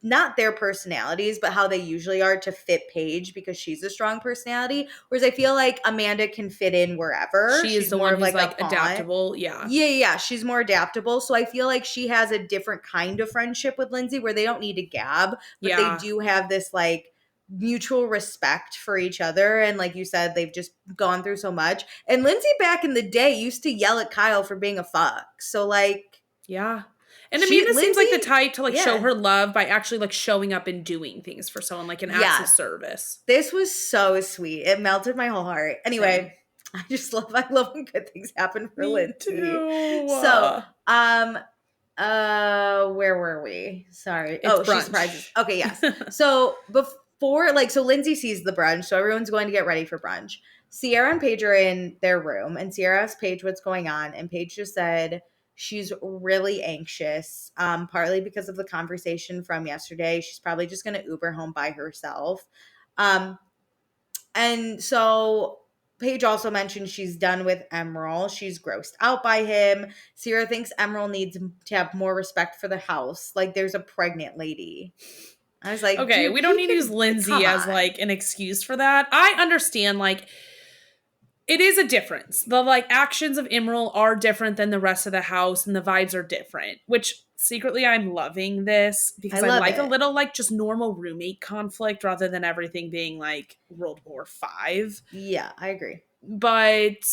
not their personalities, but how they usually are to fit Paige because she's a strong personality. Whereas I feel like Amanda can fit in wherever. She is She's the more one of who's like like a pawn. adaptable. Yeah. Yeah. She's more adaptable. So I feel like she has a different kind of friendship with Lindsay where they don't need to gab, but they do have this like mutual respect for each other. And like you said, they've just gone through so much. And Lindsay back in the day used to yell at Kyle for being a fuck. So like, yeah. And Amanda seems like the type to like show her love by actually like showing up and doing things for someone, like an acts of service. This was so sweet. It melted my whole heart. Anyway, I love when good things happen for Lindsay. Too. So, where were we? Sorry. It's she surprises. Okay, yes. So so Lindsay sees the brunch, so everyone's going to get ready for brunch. Sierra and Paige are in their room, and Sierra asked Paige what's going on, and Paige just said she's really anxious, partly because of the conversation from yesterday. She's probably just going to Uber home by herself. And so Paige also mentioned she's done with Emerald. She's grossed out by him. Sierra thinks Emerald needs to have more respect for the house. Like there's a pregnant lady. I was like, okay, we don't need to use Lindsay as like an excuse for that. I understand like it is a difference. The like actions of Emerald are different than the rest of the house and the vibes are different, which secretly I'm loving this because I like a little like just normal roommate conflict rather than everything being like World War V. Yeah, I agree. But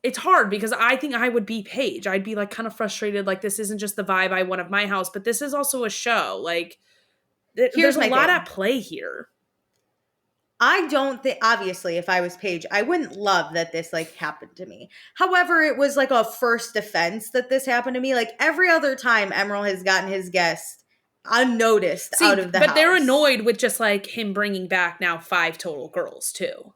it's hard because I think I would be Paige. I'd be like kind of frustrated. Like this isn't just the vibe I want of my house, but this is also a show. Like there's a lot at play here. I don't think, obviously, if I was Paige, I wouldn't love that this like happened to me. However, it was like a first offense that this happened to me. Like every other time Emerald has gotten his guest unnoticed out of the house. But they're annoyed with just like him bringing back now 5 total girls too.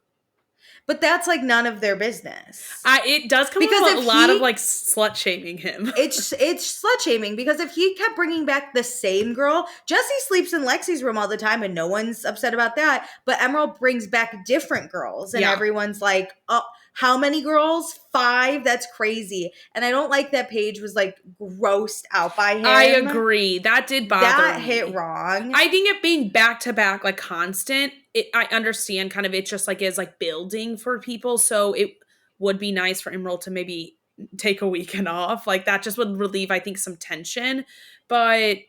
But that's like none of their business. It does come because a lot of like slut shaming him. It's slut shaming because if he kept bringing back the same girl, Jesse sleeps in Lexi's room all the time and no one's upset about that. But Emerald brings back different girls and everyone's like, oh, how many girls? 5? That's crazy. And I don't like that Paige was like grossed out by him. I agree. That did bother me. That hit wrong. I think it being back to back, like constant, I understand kind of it just like is like building for people. So it would be nice for Emerald to maybe take a weekend off. Like that just would relieve, I think, some tension. But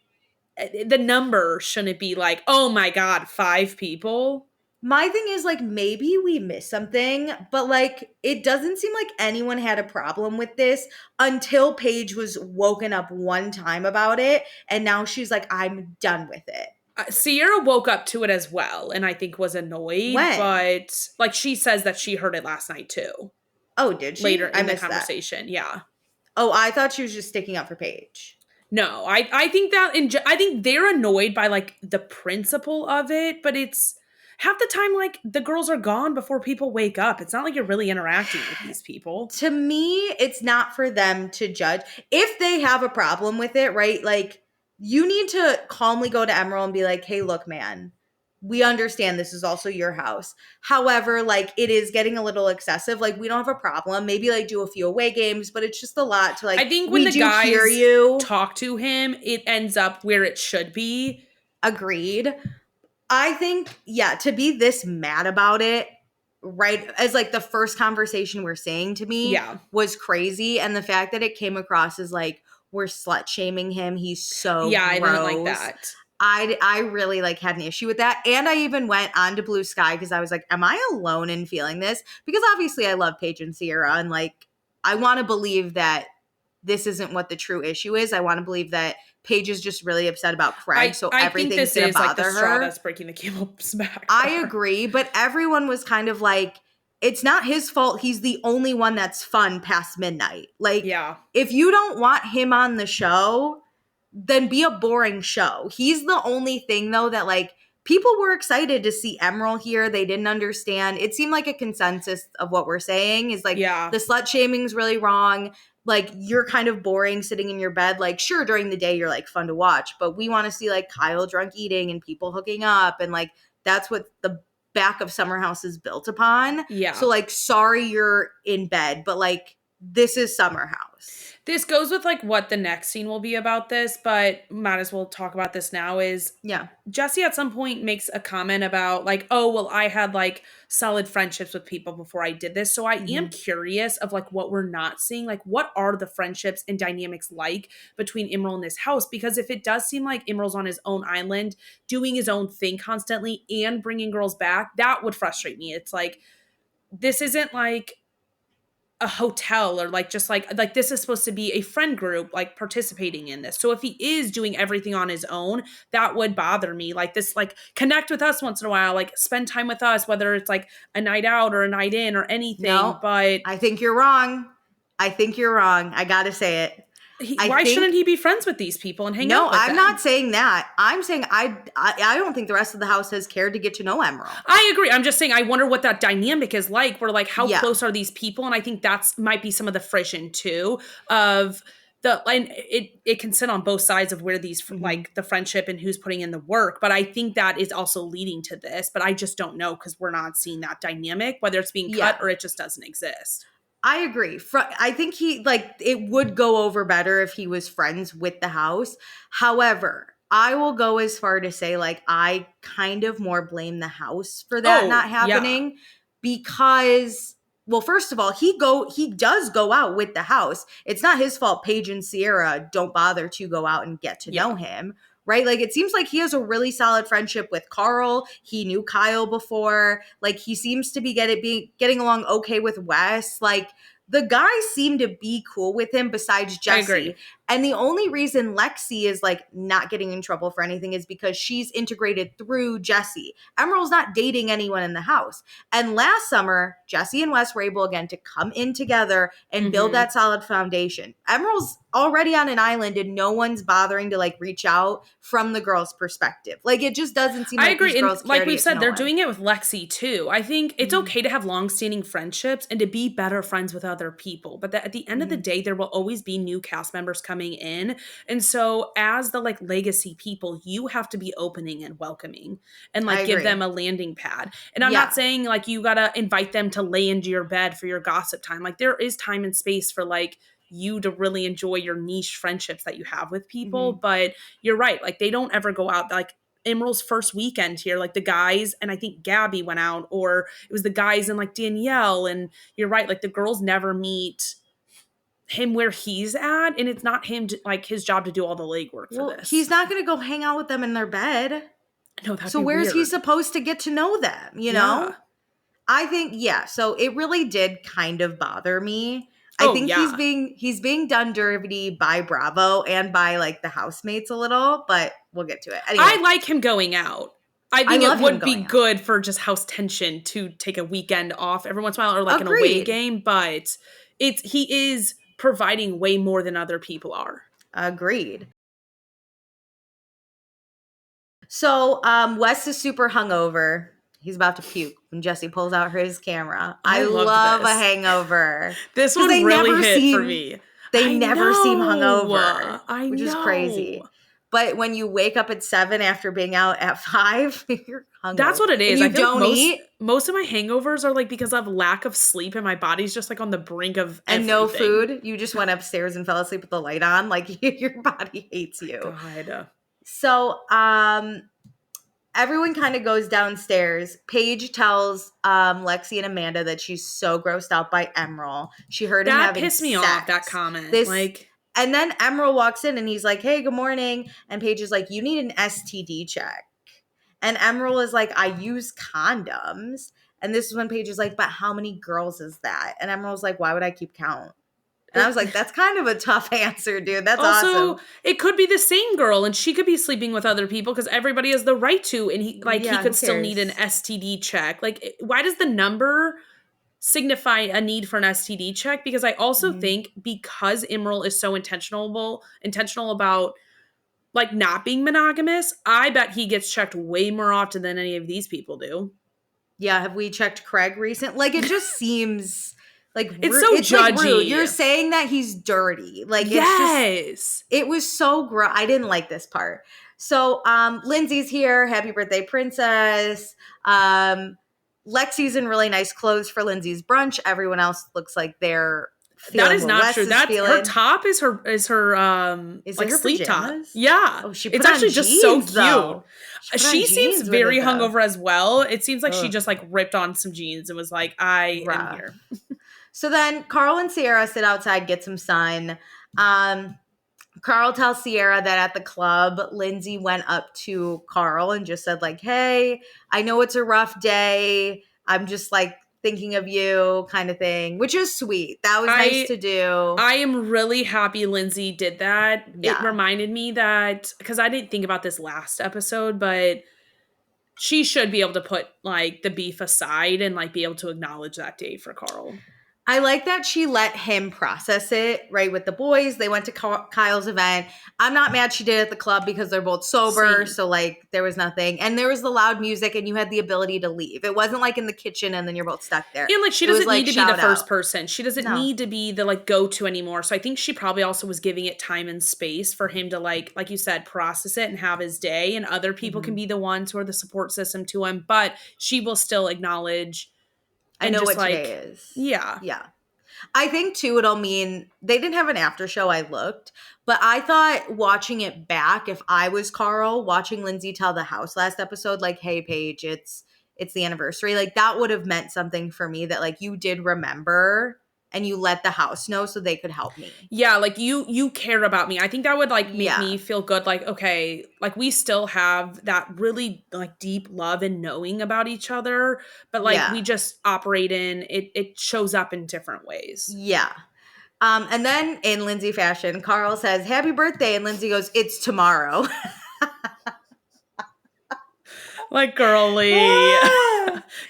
the number shouldn't be like, oh my God, 5 people. My thing is like maybe we missed something, but like it doesn't seem like anyone had a problem with this until Paige was woken up one time about it. And now she's like, I'm done with it. Sierra woke up to it as well and I think was annoyed. When? But like she says that she heard it last night too. Oh, did she? Later in the conversation, yeah. Oh, I thought she was just sticking up for Paige. No, I think that I think they're annoyed by like the principle of it, but it's half the time like the girls are gone before people wake up. It's not like you're really interacting with these people. To me, it's not for them to judge. If they have a problem with it, right? Like you need to calmly go to Emerald and be like, hey, look, man, we understand this is also your house. However, like it is getting a little excessive. Like we don't have a problem. Maybe like do a few away games, but it's just a lot to like, I think when the guys talk to him, it ends up where it should be. Agreed. I think, to be this mad about it, right, as like the first conversation we're saying to me was crazy. And the fact that it came across as like, we're slut shaming him. He's so gross. I didn't like that. I really like had an issue with that. And I even went on to Blue Sky because I was like, am I alone in feeling this? Because obviously I love Paige and Sierra and like, I want to believe that this isn't what the true issue is. I want to believe that Paige is just really upset about Craig, so everything's going to bother like the her. Straw that's breaking the camel's back. I agree, but everyone was kind of like, it's not his fault. He's the only one that's fun past midnight. Like, if you don't want him on the show, then be a boring show. He's the only thing, though, that like people were excited to see Emerald here. They didn't understand. It seemed like a consensus of what we're saying is like the slut shaming's really wrong. Like you're kind of boring sitting in your bed. Like sure, during the day you're like fun to watch, but we want to see like Kyle drunk eating and people hooking up. And like, that's what the back of Summer House is built upon. Yeah. So like, sorry you're in bed, but like, this is Summer House. This goes with like what the next scene will be about this, but might as well talk about this now. Is Jesse at some point makes a comment about like, oh, well, I had like solid friendships with people before I did this. So I am curious of like what we're not seeing. Like, what are the friendships and dynamics like between Emerald and this house? Because if it does seem like Emerald's on his own island, doing his own thing constantly and bringing girls back, that would frustrate me. It's like, this isn't like a hotel or like just like this is supposed to be a friend group like participating in this. So if he is doing everything on his own, that would bother me. Like this, like connect with us once in a while, like spend time with us, whether it's like a night out or a night in or anything. No, but I think you're wrong. I gotta say it. Why shouldn't he be friends with these people and hang out with them? No, I'm not saying that. I'm saying I don't think the rest of the house has cared to get to know Emerald. I agree. I'm just saying I wonder what that dynamic is like. We're like, how close are these people? And I think that's might be some of the friction too of the, and it can sit on both sides of where these like the friendship and who's putting in the work. But I think that is also leading to this. But I just don't know because we're not seeing that dynamic, whether it's being cut or it just doesn't exist. I agree. I think it would go over better if he was friends with the house. However, I will go as far to say like I kind of more blame the house for that not happening because, well, first of all, he does go out with the house. It's not his fault Paige and Sierra don't bother to go out and get to know him. Right? Like, it seems like he has a really solid friendship with Carl. He knew Kyle before. Like, he seems to be getting along okay with Wes. Like, the guys seem to be cool with him besides Jesse. I agree. And the only reason Lexi is like not getting in trouble for anything is because she's integrated through Jesse. Emerald's not dating anyone in the house. And last summer, Jesse and Wes were able again to come in together and build that solid foundation. Emerald's already on an island and no one's bothering to like reach out from the girls' perspective. Like, it just doesn't seem like these girls care. Like we've said, they're doing it with Lexi too. I think it's okay to have long-standing friendships and to be better friends with other people. But at the end of the day, there will always be new cast members coming in. And so as the like legacy people, you have to be opening and welcoming and like give them a landing pad. And I'm not saying like you got to invite them to lay into your bed for your gossip time. Like, there is time and space for like you to really enjoy your niche friendships that you have with people. But you're right. Like, they don't ever go out. Like, Emerald's first weekend here, like the guys, and I think Gabby went out, or it was the guys and like Danielle. And you're right. Like, the girls never meet him where he's at, and it's not him like his job to do all the legwork for this. He's not going to go hang out with them in their bed. No, that's so where's he supposed to get to know them? You know, I think so it really did kind of bother me. I think he's being done dirty by Bravo and by like the housemates a little, but we'll get to it. Anyway. I like him going out. I think it would be good for just house tension to take a weekend off every once in a while, or like an away game. But he is providing way more than other people are. Agreed. So Wes is super hungover. He's about to puke when Jesse pulls out his camera. I love a hangover. This one really hit for me. They never seem hungover, which is crazy. But when you wake up at 7 after being out at 5, you're hungover. That's what it is. And you don't eat. Most of my hangovers are like because of lack of sleep, and my body's just like on the brink of everything. And no food. You just went upstairs and fell asleep with the light on. Like, your body hates you. God. So, everyone kind of goes downstairs. Paige tells Lexi and Amanda that she's so grossed out by Emerald. She heard him having sex. That pissed me off, that comment. And then Emerald walks in and he's like, hey, good morning. And Paige is like, you need an STD check. And Emerald is like, I use condoms. And this is when Paige is like, but how many girls is that? And Emerald's like, why would I keep count? And I was like, that's kind of a tough answer, dude. That's awesome. Also, it could be the same girl, and she could be sleeping with other people because everybody has the right to, and he could still need an STD check. Like, why does the number signify a need for an STD check? Because I also think because Emerald is so intentional about like not being monogamous, I bet he gets checked way more often than any of these people do. Yeah, have we checked Craig recently? Like, it just seems like it's so judgy. Like rude. You're saying that he's dirty. Like, it was so gross. I didn't like this part. So Lindsay's here. Happy birthday, princess. Lexi's in really nice clothes for Lindsay's brunch. Everyone else looks like they're feeling that is what not Wes true. is That's feeling. her top is her Is like it her sleep top. pajamas? Yeah. Oh, she put It's on actually just so jeans, cute. though. She seems Jeans with very it, though. hungover as well. It seems like she Ugh. just like ripped on some jeans and was like, I am Rough. here. So then Carl and Sierra sit outside, get some sun. Carl tells Sierra that at the club, Lindsay went up to Carl and just said, like, hey, I know it's a rough day. I'm just like thinking of you, kind of thing, which is sweet. That was nice to do. I am really happy Lindsay did that. Yeah. It reminded me that, because I didn't think about this last episode, but she should be able to put like the beef aside and like be able to acknowledge that day for Carl. I like that she let him process it, right, with the boys. They went to Kyle's event. I'm not mad she did it at the club because they're both sober. Same. So, like, there was nothing. And there was the loud music and you had the ability to leave. It wasn't like in the kitchen and then you're both stuck there. And like, she doesn't need to be the first person. She doesn't need to be the like go-to anymore. So I think she probably also was giving it time and space for him to like you said, process it and have his day. And other people can be the ones who are the support system to him. But she will still acknowledge. I know what today is. Yeah. Yeah. I think, too, it'll mean they didn't have an after show. I looked. But I thought watching it back, if I was Carl, watching Lindsay tell the house last episode, like, hey, Paige, it's the anniversary. Like, that would have meant something for me that, like, you did remember and you let the house know so they could help me. Yeah, like you care about me. I think that would like make me feel good. Like, okay, like we still have that really like deep love and knowing about each other, but like we just operate in it shows up in different ways. Yeah. And then in Lindsay fashion, Carl says, happy birthday. And Lindsay goes, it's tomorrow. Like, girly.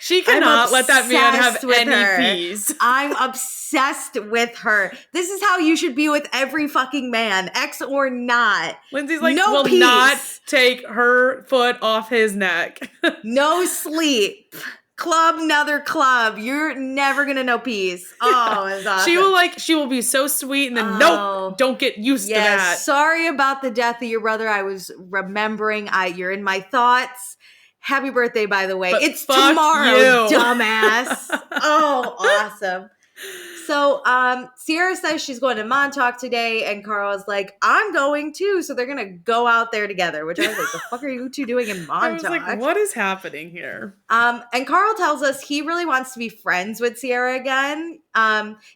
She cannot let that man have any peace. I'm obsessed with her. This is how you should be with every fucking man, ex or not. Lindsay's like, no will peace. Not take her foot off his neck. No sleep. Club, another club. You're never gonna know peace. Oh, it's awesome. She will be so sweet and then nope, don't get used to that. Sorry about the death of your brother. I was remembering. You're in my thoughts. Happy birthday, by the way. But it's tomorrow, you. Dumbass. Oh, awesome. So Sierra says she's going to Montauk today, and Carl's like, I'm going too. So they're going to go out there together, which I was like, the fuck are you two doing in Montauk? I was like, what is happening here? And Carl tells us he really wants to be friends with Sierra again.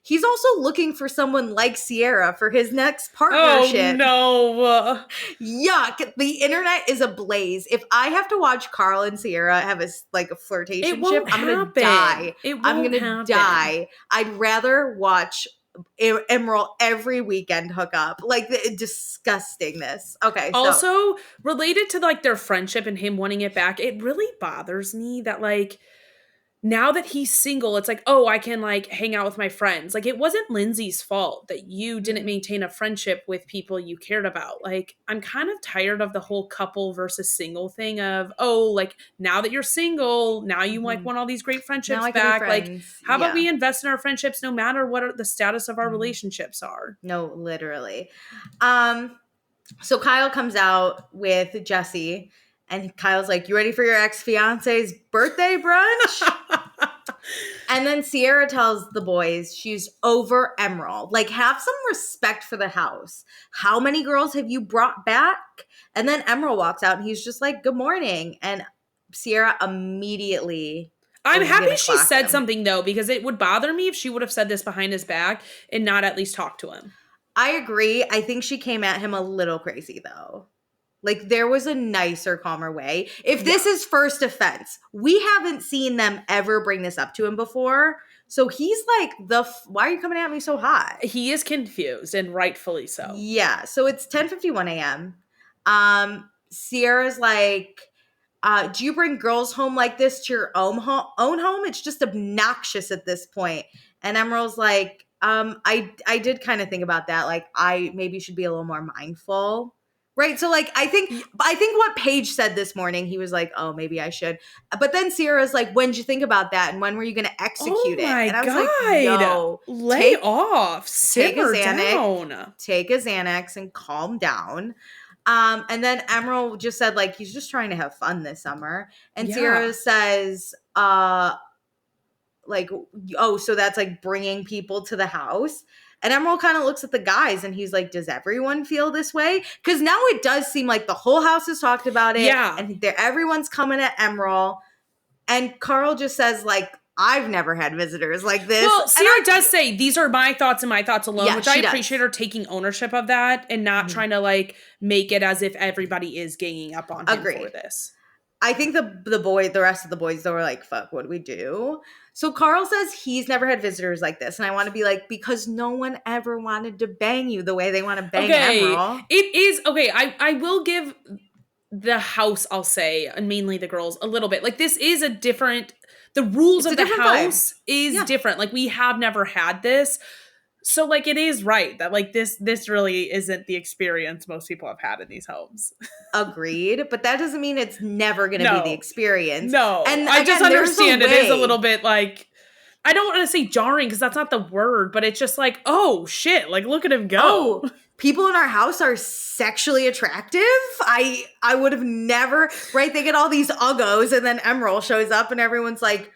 He's also looking for someone like Sierra for his next partnership. Oh, no. Yuck. The internet is ablaze. If I have to watch Carl and Sierra have a flirtation ship, I'm going to die. I'm going to die. I'd rather watch Emerald every weekend hook up. Like the disgustingness. Okay. Also, related to like their friendship and him wanting it back, it really bothers me that like now that he's single, it's like, oh, I can like hang out with my friends. Like it wasn't Lindsay's fault that you didn't maintain a friendship with people you cared about. Like I'm kind of tired of the whole couple versus single thing of, oh, like now that you're single, now you like want all these great friendships back. Like how about we invest in our friendships no matter what the status of our relationships are? No, literally. So Kyle comes out with Jesse. And Kyle's like, you ready for your ex-fiance's birthday brunch? And then Sierra tells the boys she's over Emerald. Like, have some respect for the house. How many girls have you brought back? And then Emerald walks out and he's just like, good morning. And Sierra immediately... I'm happy she said something, though, because it would bother me if she would have said this behind his back and not at least talk to him. I agree. I think she came at him a little crazy, though. Like, there was a nicer, calmer way. If this is first offense, we haven't seen them ever bring this up to him before. So he's like, why are you coming at me so hot? He is confused, and rightfully so. Yeah. So it's 10:51 a.m. Sierra's like, do you bring girls home like this to your own home? It's just obnoxious at this point. And Emerald's like, I did kind of think about that. Like, I maybe should be a little more mindful. Right. So like, I think what Paige said this morning, he was like, oh, maybe I should. But then Sierra's like, when did you think about that? And when were you going to execute it? And I was like, no, lay off, simmer down. Take a Xanax and calm down. And then Emerald just said like, he's just trying to have fun this summer. And Sierra says, like, oh, so that's like bringing people to the house. And Emerald kind of looks at the guys and he's like, does everyone feel this way? Because now it does seem like the whole house has talked about it. Yeah. And everyone's coming at Emerald. And Carl just says, like, I've never had visitors like this. Well, Sierra does say, these are my thoughts and my thoughts alone, Yeah, which I appreciate her taking ownership of that and not trying to, like, make it as if everybody is ganging up on him for this. I think the rest of the boys, they were like, fuck, what do we do? So Carl says he's never had visitors like this. And I want to be like, because no one ever wanted to bang you the way they want to bang Emerald. It is, okay, I will give the house, I'll say, and mainly the girls, a little bit. Like, this is a different, the rules of the house is different. Like, we have never had this. So, like, it is right that, like, this really isn't the experience most people have had in these homes. Agreed. But that doesn't mean it's never going to be the experience. No. And I just understand it is a little bit, like, I don't want to say jarring because that's not the word, but it's just like, oh, shit. Like, look at him go. Oh, people in our house are sexually attractive? I would have never, right? They get all these uggos and then Emerald shows up and everyone's like,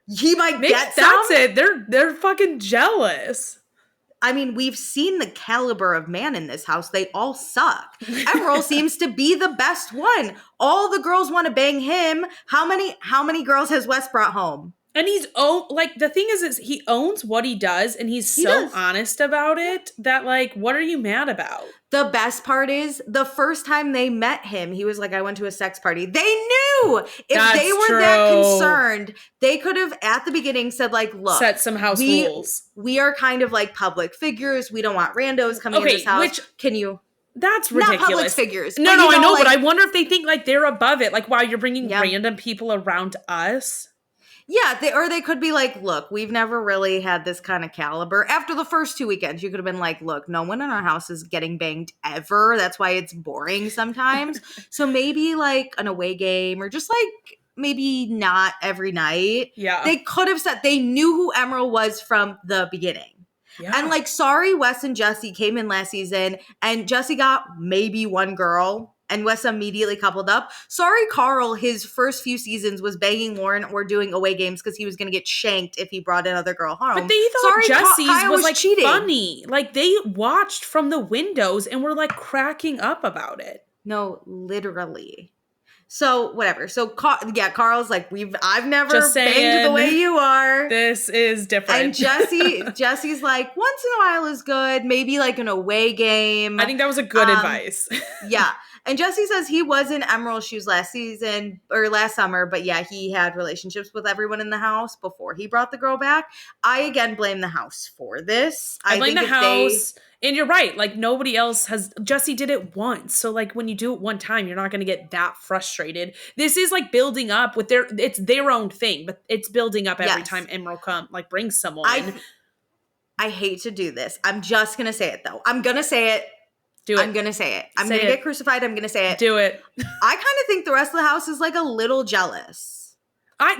he might get some. That's it. They're fucking jealous. I mean, we've seen the caliber of man in this house. They all suck. Emerald seems to be the best one. All the girls want to bang him. How many girls has Wes brought home? And like, the thing is he owns what he does, and he's honest about it that, like, what are you mad about? The best part is the first time they met him, he was like, I went to a sex party. They knew if they were that concerned, they could have at the beginning said, like, look, set some house rules. We are kind of like public figures. We don't want randos coming in this house. That's ridiculous. Not public figures. No, I know, like, but I wonder if they think, like, they're above it. Like, wow, you're bringing random people around us. Yeah, they could be like, look, we've never really had this kind of caliber. After the first 2 weekends, you could have been like, look, no one in our house is getting banged ever. That's why it's boring sometimes. So maybe like an away game or just like maybe not every night. Yeah. They could have said they knew who Emerald was from the beginning. Yeah. And like, sorry, Wes and Jesse came in last season and Jesse got maybe one girl. And Wes immediately coupled up. Sorry, Carl, his first few seasons was banging Lauren or doing away games because he was going to get shanked if he brought another girl home. But they thought Jesse's was like cheating. Funny. Like, they watched from the windows and were like cracking up about it. No, literally. So whatever. So Carl's like, I've never banged the way you are. This is different. And Jesse's like, once in a while is good. Maybe like an away game. I think that was a good advice. Yeah. And Jesse says he was in Emerald's shoes last season or last summer, but yeah, he had relationships with everyone in the house before he brought the girl back. I again blame the house for this. I blame the house. And you're right. Like, nobody else has. Jesse did it once. So, like, when you do it one time, you're not going to get that frustrated. This is like building up with it's their own thing, but it's building up every time Emerald brings someone. I hate to do this. I'm just going to say it though. I'm going to say it. Do it. I'm going to say it. I'm going to get crucified. I'm going to say it. Do it. I kind of think the rest of the house is like a little jealous.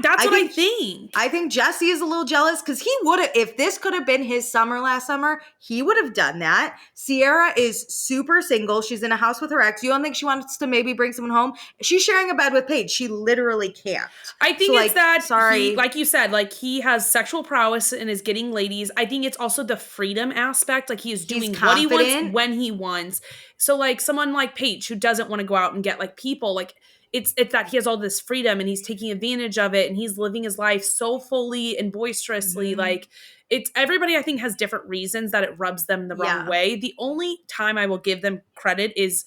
That's what I think. I think Jesse is a little jealous because he would have, if this could have been his summer last summer, he would have done that. Sierra is super single. She's in a house with her ex. You don't think she wants to maybe bring someone home? She's sharing a bed with Paige. She literally can't. I think it's that, sorry. Like you said, like, he has sexual prowess and is getting ladies. I think it's also the freedom aspect. Like, he is doing what he wants when he wants. So, like, someone like Paige who doesn't want to go out and get, like, people, like, it's that he has all this freedom and he's taking advantage of it and he's living his life so fully and boisterously. Mm-hmm. Like, it's everybody, I think, has different reasons that it rubs them the wrong way. The only time I will give them credit is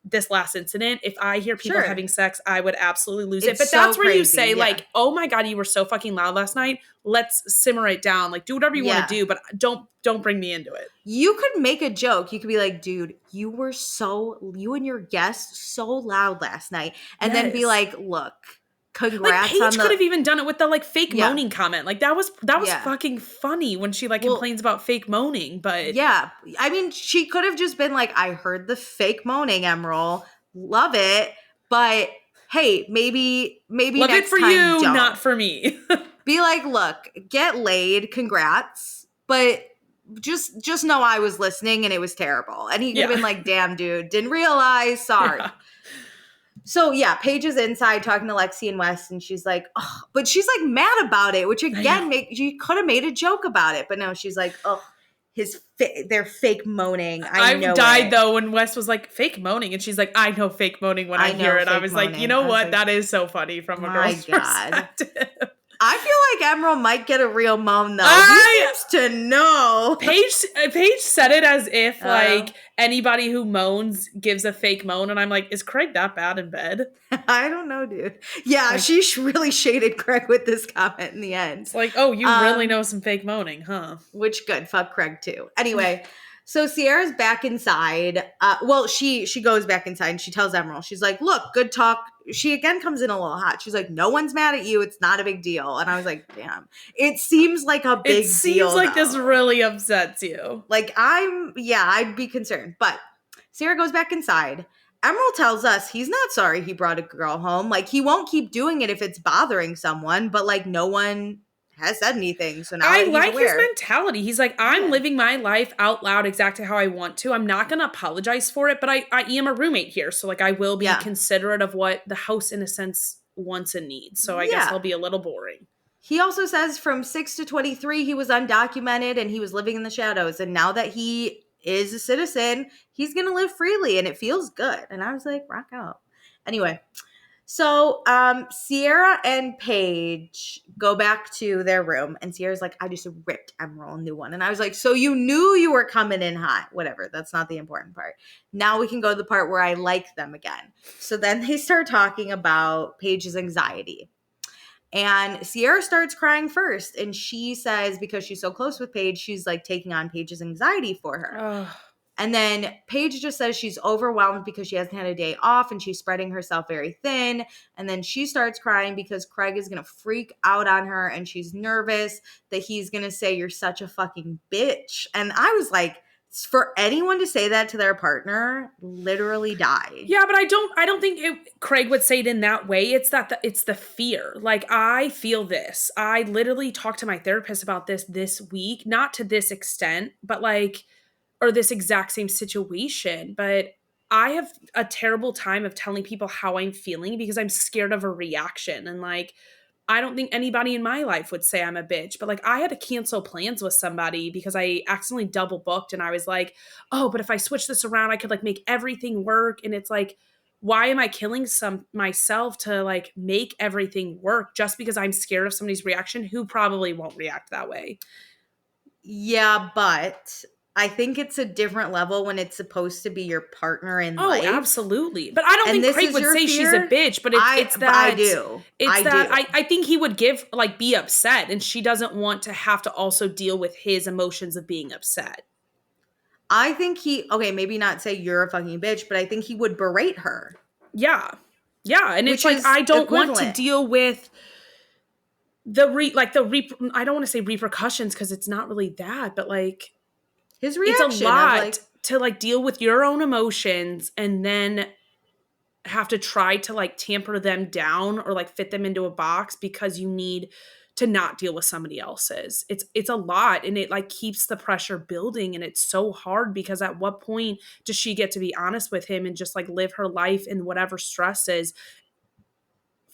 this last incident. If I hear people having sex, I would absolutely lose it. But that's where you say, like, oh my God, you were so fucking loud last night. Let's simmer it down. Like, do whatever you want to do, but don't bring me into it. You could make a joke. You could be like, dude, you and your guests so loud last night. And then be like, look, congrats. Like, Paige could have even done it with the like fake moaning comment. Like, that was fucking funny when she complains about fake moaning. But yeah, I mean, she could have just been like, I heard the fake moaning, Emerald, love it, but hey, maybe love next it for time, you, don't. not for me. Be like, look, get laid, congrats, but just know I was listening and it was terrible. And he could have been like, damn, dude, didn't realize, sorry. So yeah, Paige is inside talking to Lexi and Wes, and she's like, oh, but she's like mad about it, which again, she could have made a joke about it, but no, she's like, oh, they're fake moaning. I know died though when Wes was like fake moaning, and she's like, I know fake moaning when I hear it. I was like, you know what? Like, that is so funny from a girl's perspective. I feel like Emerald might get a real moan though. He seems to know. Paige said it as if like anybody who moans gives a fake moan, and I'm like, is Craig that bad in bed? I don't know, dude. Yeah, like, she really shaded Craig with this comment in the end. It's like, oh, you really know some fake moaning, huh? Which good. Fuck Craig too. Anyway. So Sierra's back inside. She goes back inside and she tells Emerald, she's like, look, good talk. She again comes in a little hot. She's like, no one's mad at you. It's not a big deal. And I was like, damn. It seems like a big deal. It seems like this really upsets you. Like I'd be concerned. But Sierra goes back inside. Emerald tells us he's not sorry he brought a girl home. Like, he won't keep doing it if it's bothering someone, but like no one has said anything. So now I like his mentality. He's like, I'm living my life out loud exactly how I want to. I'm not going to apologize for it, but I am a roommate here. So like, I will be considerate of what the house in a sense wants and needs. So I guess I'll be a little boring. He also says from 6 to 23, he was undocumented and he was living in the shadows. And now that he is a citizen, he's going to live freely and it feels good. And I was like, rock out. Anyway. So Sierra and Paige go back to their room and Sierra's like, I just ripped Emerald a new one. And I was like, so you knew you were coming in hot. Whatever. That's not the important part. Now we can go to the part where I like them again. So then they start talking about Paige's anxiety. And Sierra starts crying first. And she says, because she's so close with Paige, she's like taking on Paige's anxiety for her. Ugh. And then Paige just says she's overwhelmed because she hasn't had a day off and she's spreading herself very thin. And then she starts crying because Craig is going to freak out on her and she's nervous that he's going to say, you're such a fucking bitch. And I was like, for anyone to say that to their partner, literally die. Yeah, but I don't think Craig would say it in that way. It's it's the fear. Like, I feel this. I literally talked to my therapist about this week, not to this extent, but like, or this exact same situation, but I have a terrible time of telling people how I'm feeling because I'm scared of a reaction. And like, I don't think anybody in my life would say I'm a bitch, but like, I had to cancel plans with somebody because I accidentally double booked and I was like, oh, but if I switch this around, I could like make everything work. And it's like, why am I killing myself to like make everything work just because I'm scared of somebody's reaction who probably won't react that way? Yeah, but I think it's a different level when it's supposed to be your partner in life. Oh, absolutely. But I don't think Craig would say she's a bitch, but it's that. I do. I think he would be upset, and she doesn't want to have to also deal with his emotions of being upset. I think maybe not say you're a fucking bitch, but I think he would berate her. Yeah. Yeah. And it's like, I don't want to deal with I don't want to say repercussions because it's not really that, but like, his reaction. It's a lot to like deal with your own emotions and then have to try to like tamper them down or like fit them into a box because you need to not deal with somebody else's. It's a lot and it like keeps the pressure building and it's so hard because at what point does she get to be honest with him and just like live her life in whatever stress is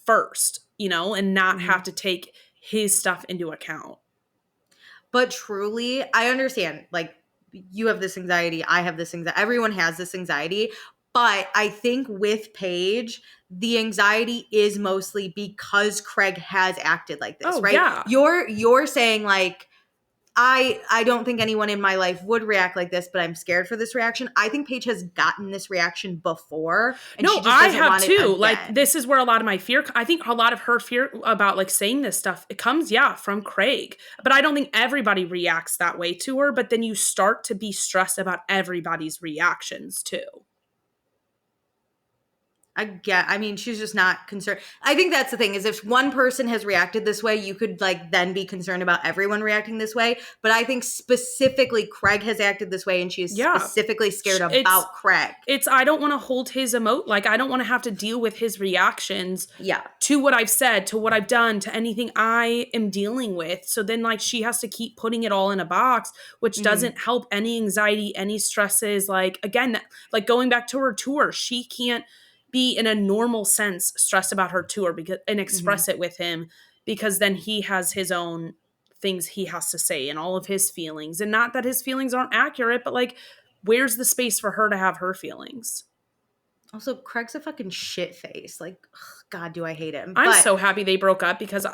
first, and not have to take his stuff into account. But truly, I understand, like, you have this anxiety, I have this anxiety, everyone has this anxiety, but I think with Paige, the anxiety is mostly because Craig has acted like this, right? Yeah. You're saying like, I don't think anyone in my life would react like this, but I'm scared for this reaction. I think Paige has gotten this reaction before. And no, I have too. Like, this is where a lot of my fear, I think a lot of her fear about like saying this stuff, it comes, from Craig. But I don't think everybody reacts that way to her. But then you start to be stressed about everybody's reactions too. She's just not concerned. I think that's the thing is if one person has reacted this way, you could like then be concerned about everyone reacting this way. But I think specifically Craig has acted this way and she is specifically scared about Craig. I don't want to hold his I don't want to have to deal with his reactions to what I've said, to what I've done, to anything I am dealing with. So then like she has to keep putting it all in a box, which doesn't help any anxiety, any stresses. Like again, like going back to her tour, she can't be in a normal sense stressed about her too, or and express it with him, because then he has his own things he has to say and all of his feelings. And not that his feelings aren't accurate, but like, where's the space for her to have her feelings? Also, Craig's a fucking shit face. Like, ugh, God, do I hate him. I'm so happy they broke up, because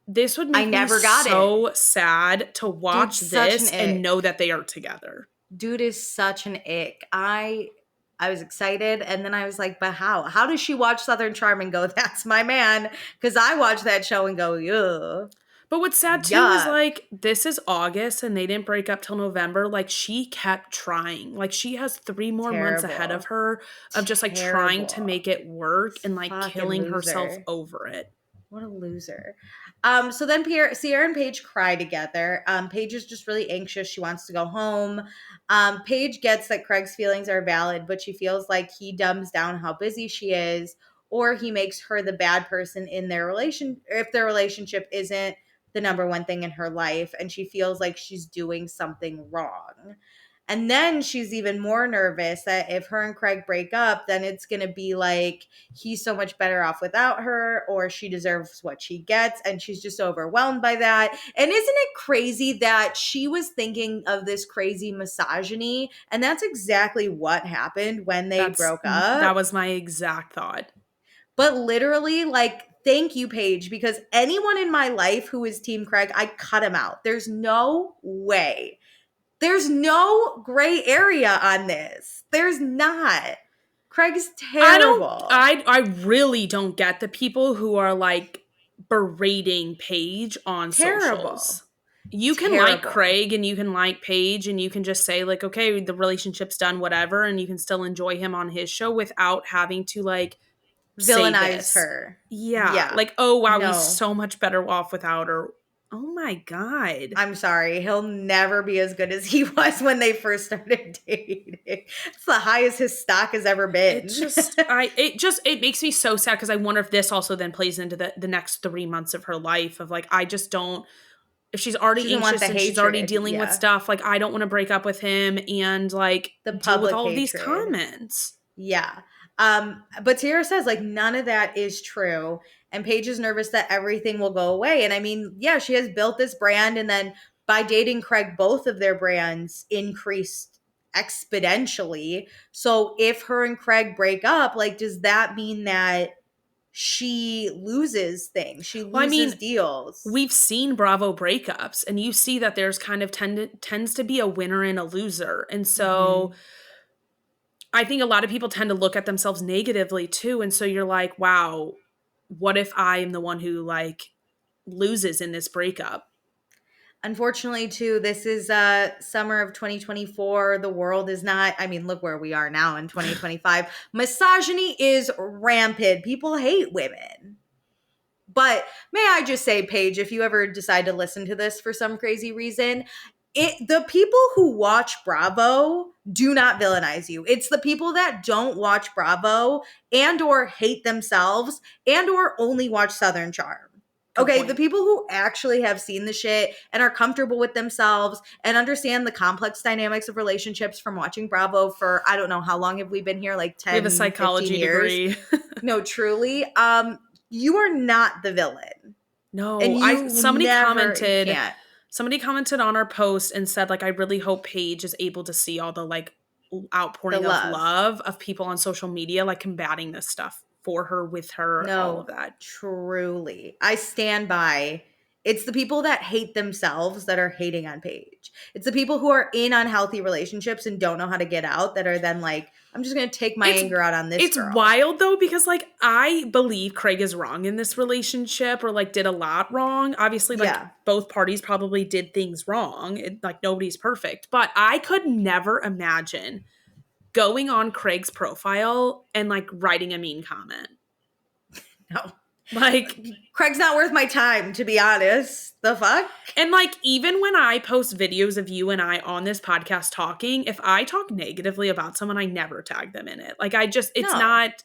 this would make me so sad to watch this and know that they are together. Dude is such an ick. I was excited, and then I was like, but how? How does she watch Southern Charm and go, that's my man? Because I watch that show and go, ugh. But what's sad too is like, this is August and they didn't break up till November. Like, she kept trying. Like, she has 3 more months ahead of her of just like trying to make it work and like killing herself over it. What a loser. So then Sierra and Paige cry together. Paige is just really anxious. She wants to go home. Paige gets that Craig's feelings are valid, but she feels like he dumbs down how busy she is, or he makes her the bad person in their relation, if their relationship isn't the number one thing in her life, and she feels like she's doing something wrong. And then she's even more nervous that if her and Craig break up, then it's going to be like he's so much better off without her, or she deserves what she gets. And she's just overwhelmed by that. And isn't it crazy that she was thinking of this crazy misogyny? And that's exactly what happened when they broke up. That was my exact thought. But literally, like, thank you, Paige, because anyone in my life who is Team Craig, I cut him out. There's no way. There's no gray area on this. There's not. Craig's terrible. I really don't get the people who are like berating Paige on socials. You can like Craig and you can like Paige and you can just say like, okay, the relationship's done, whatever, and you can still enjoy him on his show without having to like villainize her. Yeah. Like, oh wow, he's so much better off without her. Oh my God. I'm sorry. He'll never be as good as he was when they first started dating. It's the highest his stock has ever been. It makes me so sad, because I wonder if this also then plays into the next 3 months of her life of like, I just don't, if she's already anxious and she's already dealing with stuff, like I don't want to break up with him and like deal with all of these comments. Yeah. But Sierra says like none of that is true. And Paige is nervous that everything will go away. And I mean, yeah, she has built this brand, and then by dating Craig, both of their brands increased exponentially. So if her and Craig break up, like, does that mean that she loses things? She loses deals. We've seen Bravo breakups, and you see that there's kind of tends to be a winner and a loser. And so I think a lot of people tend to look at themselves negatively too. And so you're like, wow, what if I am the one who like loses in this breakup? Unfortunately, too, this is summer of 2024. The world is not, I mean, look where we are now in 2025. Misogyny is rampant. People hate women. But may I just say, Paige, if you ever decide to listen to this for some crazy reason, the people who watch Bravo do not villainize you. It's the people that don't watch Bravo and or hate themselves and or only watch Southern Charm. Okay, the people who actually have seen the shit and are comfortable with themselves and understand the complex dynamics of relationships from watching Bravo for, I don't know, how long have we been here? Like 10, we have a psychology degree. No, truly. You are not the villain. No, and somebody commented on our post and said, like, I really hope Paige is able to see all the like outpouring of love of people on social media, like combating this stuff for her, with her, all of that. Truly. I stand by. It's the people that hate themselves that are hating on Paige. It's the people who are in unhealthy relationships and don't know how to get out that are then like, I'm just going to take my anger out on this girl. It's wild though, because like I believe Craig is wrong in this relationship, or like did a lot wrong. Obviously, like both parties probably did things wrong. Like nobody's perfect. But I could never imagine going on Craig's profile and like writing a mean comment. No. Like, Craig's not worth my time, to be honest. The fuck? And like, even when I post videos of you and I on this podcast talking, if I talk negatively about someone, I never tag them in it. Like, it's not,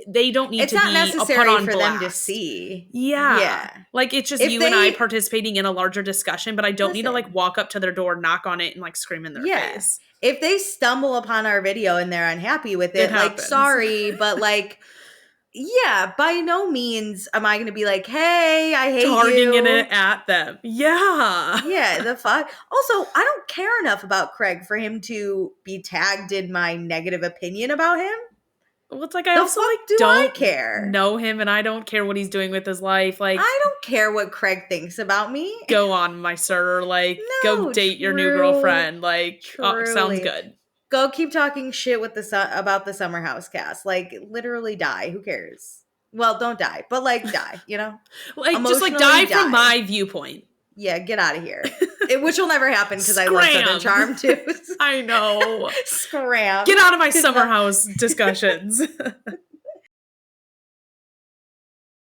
they don't need it's to not be necessary put on for blast. them to see. Yeah. Like, it's just you and I participating in a larger discussion, but I don't need to like walk up to their door, knock on it, and like scream in their face. If they stumble upon our video and they're unhappy with it like, sorry, but like, yeah, by no means am I going to be like, hey, I hate targeting it at them. Yeah. Yeah, the fuck. Also, I don't care enough about Craig for him to be tagged in my negative opinion about him. Well, it's like, I also like don't care. Know him, and I don't care what he's doing with his life. Like, I don't care what Craig thinks about me. Go on, my sir. Like, go date your new girlfriend. Like, sounds good. Go keep talking shit with about the Summer House cast. Like, literally die. Who cares? Well, don't die, but like die, you know? Like, just like die from my viewpoint. Yeah, get out of here. Which will never happen because I love Southern Charm too. I know. Scram. Get out of my Summer House discussions.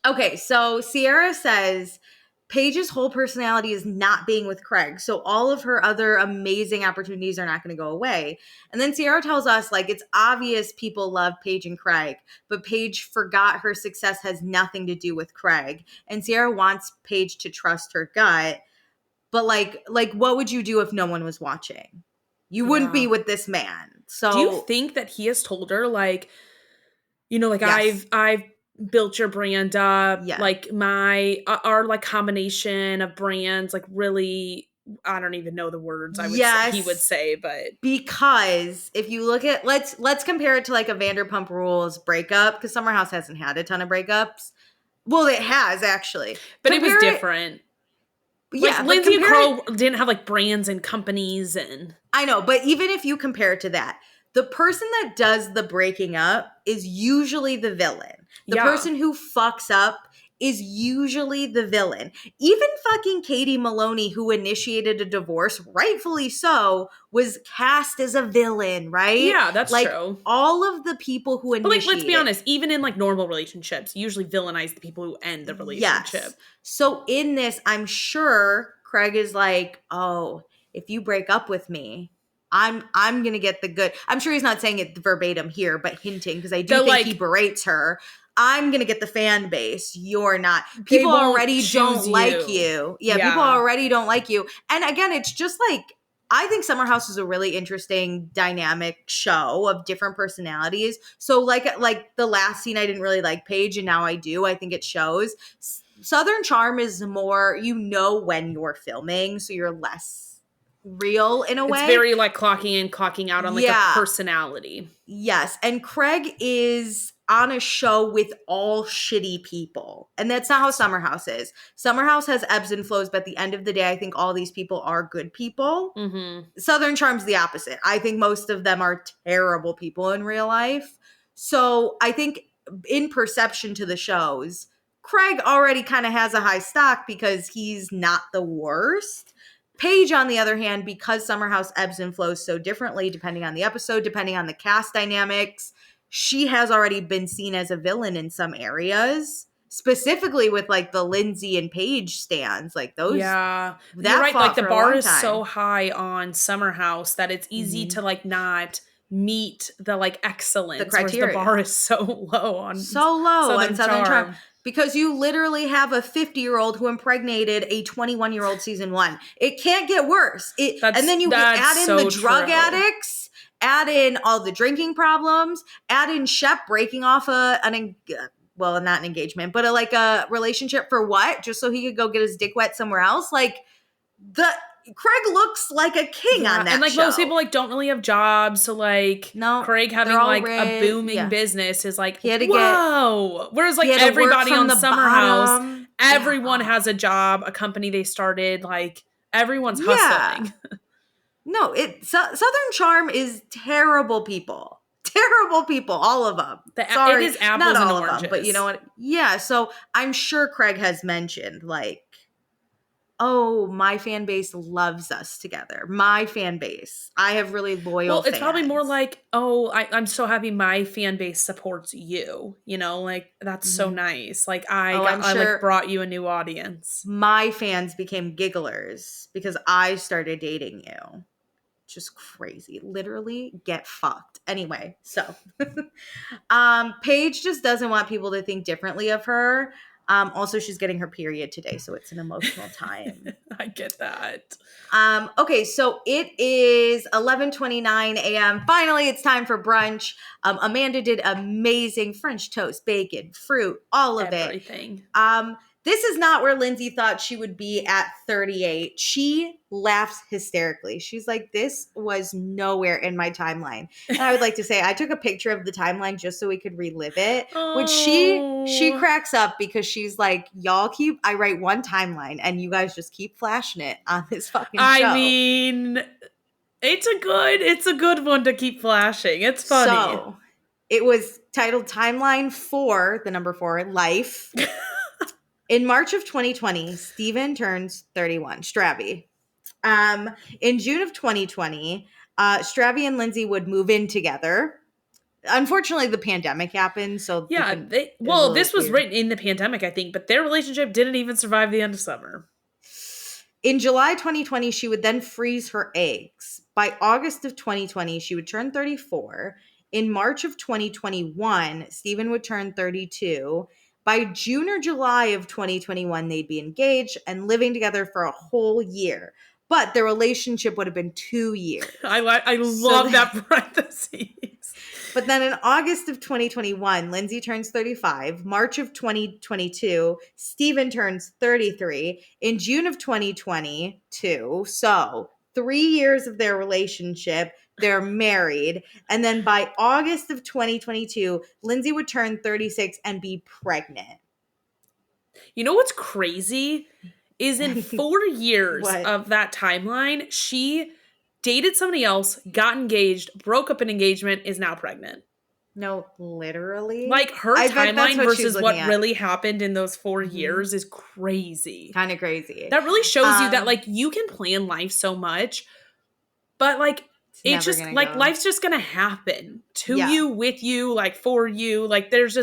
Okay, so Sierra says Paige's whole personality is not being with Craig. So all of her other amazing opportunities are not going to go away. And then Sierra tells us, like, it's obvious people love Paige and Craig, but Paige forgot her success has nothing to do with Craig. And Sierra wants Paige to trust her gut. But like what would you do if no one was watching? You wouldn't be with this man. So do you think that he has told her, like, you know, like, yes, I've built your brand up, like our like combination of brands, like, really, I don't even know the words I would say, he would say, but because if you look at let's compare it to like a Vanderpump Rules breakup, because Summer House hasn't had a ton of breakups. Well, it has actually, but it was different. Like, Lindsay and Carl didn't have like brands and companies, and I know, but even if you compare it to that, the person that does the breaking up is usually the villain. The person who fucks up is usually the villain. Even fucking Katie Maloney, who initiated a divorce, rightfully so, was cast as a villain, right? Yeah, that's like, true. All of the people who initiated. But like, let's be honest, even in like normal relationships, you usually villainize the people who end the relationship. Yes. So in this, I'm sure Craig is like, oh, if you break up with me, I'm gonna get the good. I'm sure he's not saying it verbatim here, but hinting, because I do think he berates her. I'm gonna get the fan base. You're not. People already don't like you. Yeah, people already don't like you. And again, it's just like, I think Summer House is a really interesting dynamic show of different personalities. So like the last scene, I didn't really like Paige, and now I do. I think it shows. Southern Charm is more, you know, when you're filming, so you're less real in a way. It's very like clocking in, clocking out on like a personality. Yes. And Craig is on a show with all shitty people. And that's not how Summer House is. Summer House has ebbs and flows, but at the end of the day, I think all these people are good people. Mm-hmm. Southern Charm's the opposite. I think most of them are terrible people in real life. So I think in perception to the shows, Craig already kind of has a high stock because he's not the worst. Paige, on the other hand, because Summer House ebbs and flows so differently depending on the episode, depending on the cast dynamics, she has already been seen as a villain in some areas, specifically with like the Lindsay and Paige stands, like those. Yeah, you're right. Like, the bar is so high on Summer House that it's easy to like not meet the like excellence. The criteria. The bar is so low on Southern Charm. Because you literally have a 50-year-old who impregnated a 21-year-old season 1. It can't get worse. And then you add in the drug addicts, add in all the drinking problems, add in Shep breaking off not an engagement, but a relationship for what? Just so he could go get his dick wet somewhere else? Like, Craig looks like a king on that and like show. Most people like don't really have jobs, so like Craig having like a booming business is like, whoa. Whereas like everybody on Summer House, everyone has a job, a company they started, like everyone's hustling. No, Southern Charm is terrible people. Terrible people, all of them. Sorry, it is apples and oranges. Them, but you know what? Yeah, so I'm sure Craig has mentioned like, oh, my fan base loves us together. My fan base. I have really loyal fans. It's probably more like, oh, I'm so happy my fan base supports you. You know, like, that's so nice. Like, I like brought you a new audience. My fans became gigglers because I started dating you. just crazy. Literally get fucked. Anyway, so Paige just doesn't want people to think differently of her. Also, she's getting her period today, so it's an emotional time. I get that. Okay, so it is 11:29 a.m. Finally, it's time for brunch. Amanda did amazing French toast, bacon, fruit, all of everything. This is not where Lindsay thought she would be at 38. She laughs hysterically. She's like, this was nowhere in my timeline. And I would like to say I took a picture of the timeline just so we could relive it. Oh. Which she cracks up because she's like, I write one timeline and you guys just keep flashing it on this fucking show. I mean, it's a good one to keep flashing. It's funny. So it was titled Timeline 4, the number 4, Life. In March of 2020, Steven turns 31, Stravy. In June of 2020, Stravy and Lindsay would move in together. Unfortunately, the pandemic happened, so yeah. This was written in the pandemic, I think, but their relationship didn't even survive the end of summer. In July 2020, she would then freeze her eggs. By August of 2020, she would turn 34. In March of 2021, Steven would turn 32. By June or July of 2021, they'd be engaged and living together for a whole year. But their relationship would have been 2 years. I love that parentheses. But then in August of 2021, Lindsay turns 35. March of 2022, Steven turns 33. In June of 2022, so 3 years of their relationship, they're married. And then by August of 2022, Lindsay would turn 36 and be pregnant. You know what's crazy? Is in 4 years of that timeline, she dated somebody else, got engaged, broke up an engagement, is now pregnant. No, literally. Like her timeline versus what really happened in those 4 years is crazy. Kind of crazy. That really shows you that like you can plan life so much, but like it's just like life's just gonna happen to you, with you, like for you. Like there's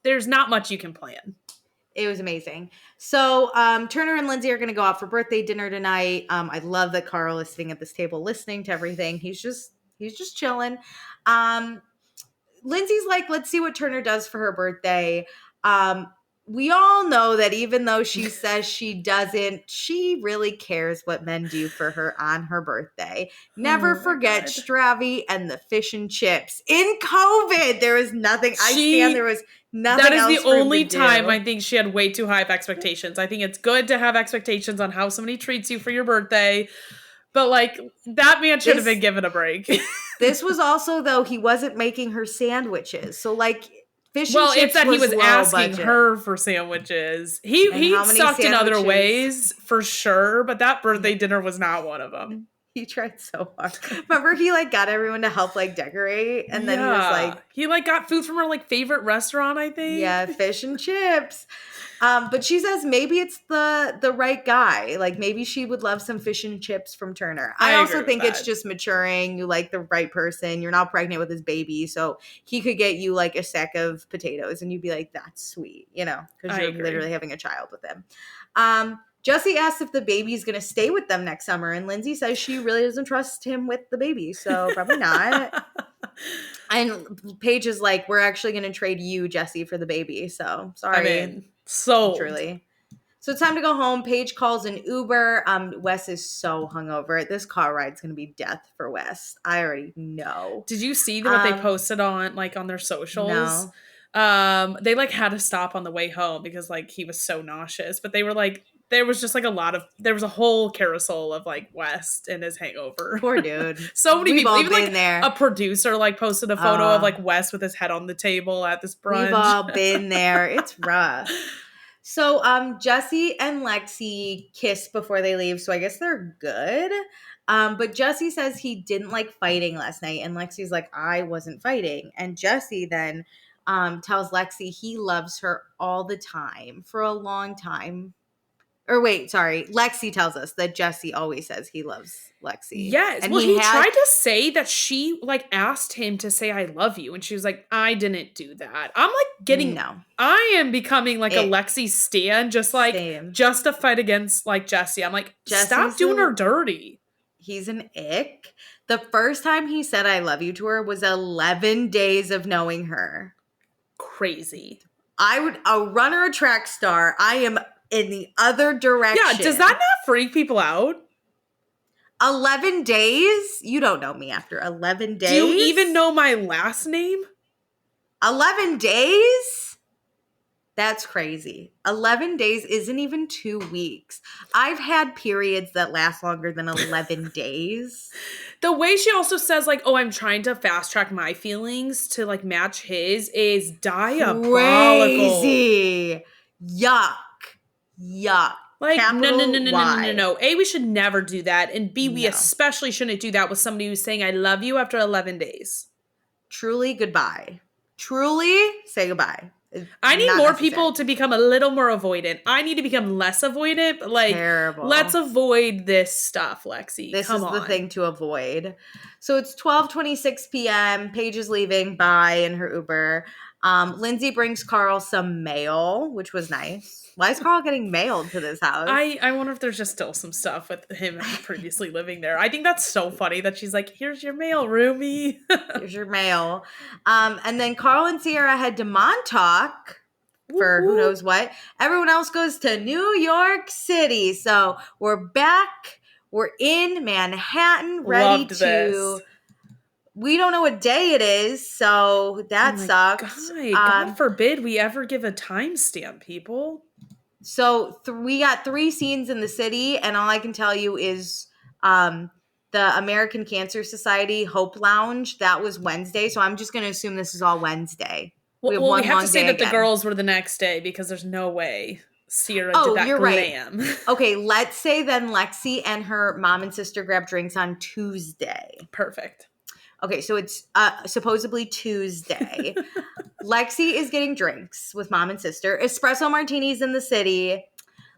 not much you can plan. It was amazing. So Turner and Lindsay are going to go out for birthday dinner tonight. I love that Carl is sitting at this table listening to everything. He's just chilling. Lindsay's like, let's see what Turner does for her birthday. We all know that even though she says she doesn't, she really cares what men do for her on her birthday. Never forget Stravy and the fish and chips. In COVID, there was nothing. There was nothing. That is the only time I think she had way too high of expectations. I think it's good to have expectations on how somebody treats you for your birthday. But like that man should have been given a break. This was also, though, he wasn't making her sandwiches. So like fish and chips it's that he was asking budget. her for sandwiches. He sucked in other ways for sure, but that birthday dinner was not one of them. He tried so hard. Remember, he like got everyone to help like decorate, and then he was like, got food from her like favorite restaurant, I think. Yeah, fish and chips. But she says maybe it's the right guy. Like maybe she would love some fish and chips from Turner. I also think it's just maturing. You like the right person. You're not pregnant with his baby, so he could get you like a sack of potatoes, and you'd be like, "That's sweet," because you're literally having a child with him. Jesse asks if the baby's going to stay with them next summer, and Lindsay says she really doesn't trust him with the baby, so probably not. And Paige is like, we're actually going to trade you, Jesse, for the baby, so sorry. I mean, so truly. So it's time to go home. Paige calls an Uber. Wes is so hungover. This car ride's going to be death for Wes. I already know. Did you see what they posted on their socials? No. They like had to stop on the way home because like he was so nauseous, but they were like, there was just like there was a whole carousel of like West and his hangover. Poor dude. So many people, even like there. A producer like posted a photo of like West with his head on the table at this brunch. We've all been there. It's rough. So Jesse and Lexi kiss before they leave, so I guess they're good. But Jesse says he didn't like fighting last night, and Lexi's like, I wasn't fighting. And Jesse then tells Lexi he loves her all the time for a long time. Or wait, sorry. Lexi tells us that Jesse always says he loves Lexi. Yes. And he tried to say that she like asked him to say I love you. And she was like, I didn't do that. I'm like I am becoming like a Lexi stan, just like just to fight against like Jesse. I'm like, stop doing her dirty. He's an ick. The first time he said I love you to her was 11 days of knowing her. Crazy. A runner, a track star. I am in the other direction. Yeah, does that not freak people out? 11 days? You don't know me after 11 days? Do you even know my last name? 11 days? That's crazy. 11 days isn't even 2 weeks. I've had periods that last longer than 11 days. The way she also says, like, oh, I'm trying to fast track my feelings to, like, match his is diabolical. Crazy. Yuck. Like, Capital no. A, we should never do that. And B, we especially shouldn't do that with somebody who's saying, I love you after 11 days. Truly, goodbye. Truly, say goodbye. I need more people to become a little more avoidant. I need to become less avoidant, but like, let's avoid this stuff, Lexi. This is the thing to avoid. So it's 12:26 p.m. Paige is leaving. Bye in her Uber. Lindsay brings Carl some mail, which was nice. Why is Carl getting mailed to this house? I wonder if there's just still some stuff with him previously living there. I think that's so funny that she's like, here's your mail, roomie. Here's your mail. And then Carl and Sierra head to Montauk for who knows what. Everyone else goes to New York City. So we're back. We're in Manhattan, ready to... We don't know what day it is, so that sucks. God forbid we ever give a timestamp, people. So we got 3 scenes in the city, and all I can tell you is the American Cancer Society Hope Lounge. That was Wednesday, so I'm just going to assume this is all Wednesday. We have to say that the girls were the next day because there's no way Sierra did that glam. Right. Okay, let's say then Lexi and her mom and sister grabbed drinks on Tuesday. Perfect. Okay, so it's supposedly Tuesday. Lexi is getting drinks with mom and sister. Espresso martinis in the city.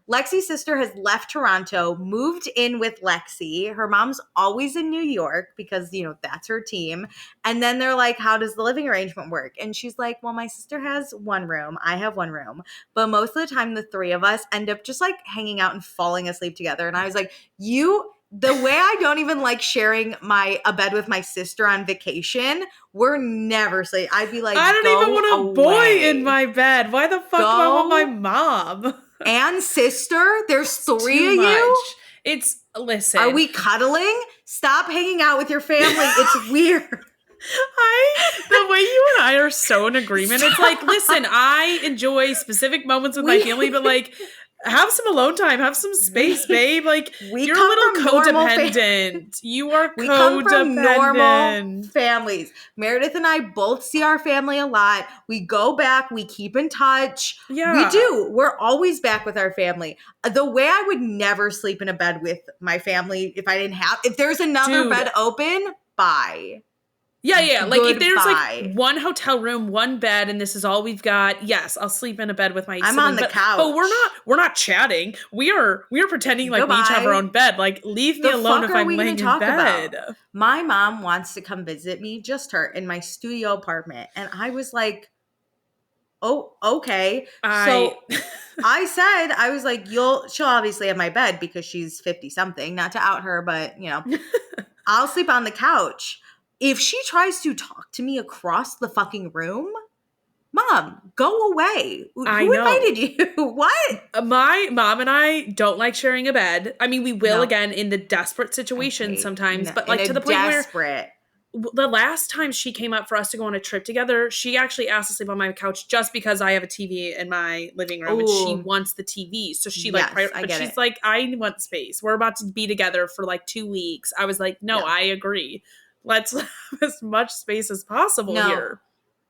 Lexi's sister has left Toronto, moved in with Lexi. Her mom's always in New York because, that's her team. And then they're like, how does the living arrangement work? And she's like, well, my sister has 1 room. I have 1 room. But most of the time, the 3 of us end up just like hanging out and falling asleep together. And I was like, the way I don't even like sharing a bed with my sister on vacation, we're never sleep. I'd be like, I don't even want a boy in my bed. Why the fuck do I want my mom? And sister? There's 3 of you? Listen. Are we cuddling? Stop hanging out with your family. It's weird. The way you and I are so in agreement, it's like, listen, I enjoy specific moments with my family, but like, have some alone time. Have some space, babe. Like, you're a little codependent. You are codependent. We come from normal families. Meredith and I both see our family a lot. We go back. We keep in touch. Yeah. We do. We're always back with our family. The way I would never sleep in a bed with my family if there's another bed open, bye. Yeah. Like, if there's like 1 hotel room, 1 bed, and this is all we've got, yes, I'll sleep in a bed with my sibling. I'm on the couch. But we're not chatting. We are pretending like we each have our own bed. Like, leave me alone if I'm laying in bed. My mom wants to come visit me, just her, in my studio apartment. And I was like, oh, okay. So I was like, she'll obviously have my bed because she's 50 something, not to out her, but I'll sleep on the couch. If she tries to talk to me across the fucking room, Mom, go away. Who invited you? What? My mom and I don't like sharing a bed. I mean, we will again in the desperate situations sometimes, but like to the point where the last time she came up for us to go on a trip together, she actually asked to sleep on my couch just because I have a TV in my living room and she wants the TV. So she she's like, I want space. We're about to be together for like 2 weeks. I was like, no, I agree. Let's have as much space as possible here.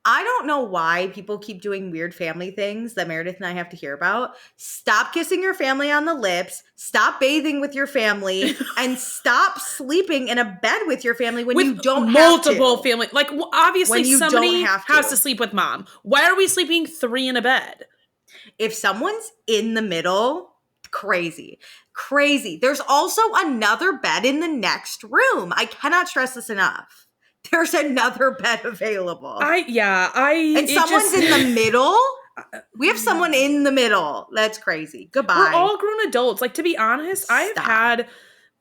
I don't know why people keep doing weird family things that Meredith and I have to hear about. Stop kissing your family on the lips. Stop bathing with your family. And stop sleeping in a bed with your family when you don't have to. Multiple family. Like, obviously somebody has to sleep with mom. Why are we sleeping 3 in a bed? If someone's in the middle, crazy. There's also another bed in the next room. I cannot stress this enough. There's another bed available. And someone's in the middle? We have someone in the middle. That's crazy. Goodbye. We're all grown adults. Like, to be honest, I've had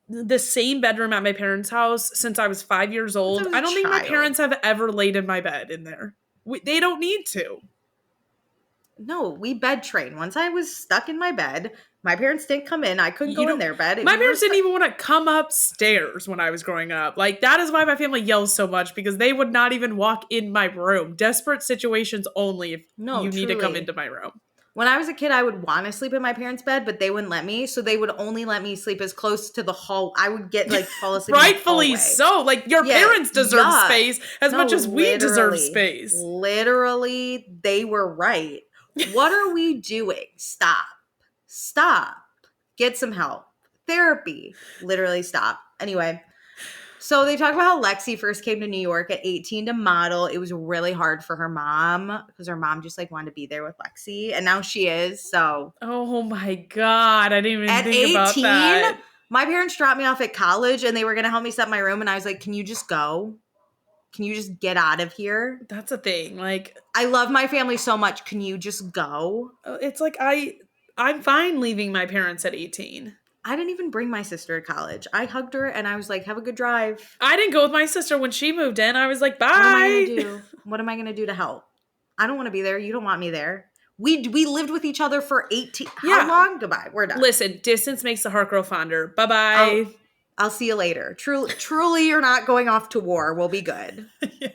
the same bedroom at my parents' house since I was 5 years old. I don't think my parents have ever laid in my bed in there. They don't need to. No, we bed train. Once I was stuck in my bed, my parents didn't come in. I couldn't go in their bed. My parents didn't even want to come upstairs when I was growing up. Like, that is why my family yells so much, because they would not even walk in my room. Desperate situations only if you need to come into my room. When I was a kid, I would want to sleep in my parents' bed, but they wouldn't let me. So they would only let me sleep as close to the hall. I would get fall asleep. Rightfully so. Like, your parents deserve space as much as we deserve space. Literally, they were right. What are we doing? Stop. Get some help. Therapy. Literally stop. Anyway. So they talk about how Lexi first came to New York at 18 to model. It was really hard for her mom because her mom just wanted to be there with Lexi. And now she is. So. Oh my God. I didn't even think about that. My parents dropped me off at college and they were going to help me set my room. And I was like, can you just go? Can you just get out of here? That's a thing. Like, I love my family so much. Can you just go? It's like, I'm fine leaving my parents at 18. I didn't even bring my sister to college. I hugged her and I was like, have a good drive. I didn't go with my sister when she moved in. I was like, bye. What am I going to do? What am I going to do to help? I don't want to be there. You don't want me there. We lived with each other for 18. How long? Goodbye. We're done. Listen, distance makes the heart grow fonder. Bye-bye. I'll see you later. Truly, you're not going off to war. We'll be good. Yes.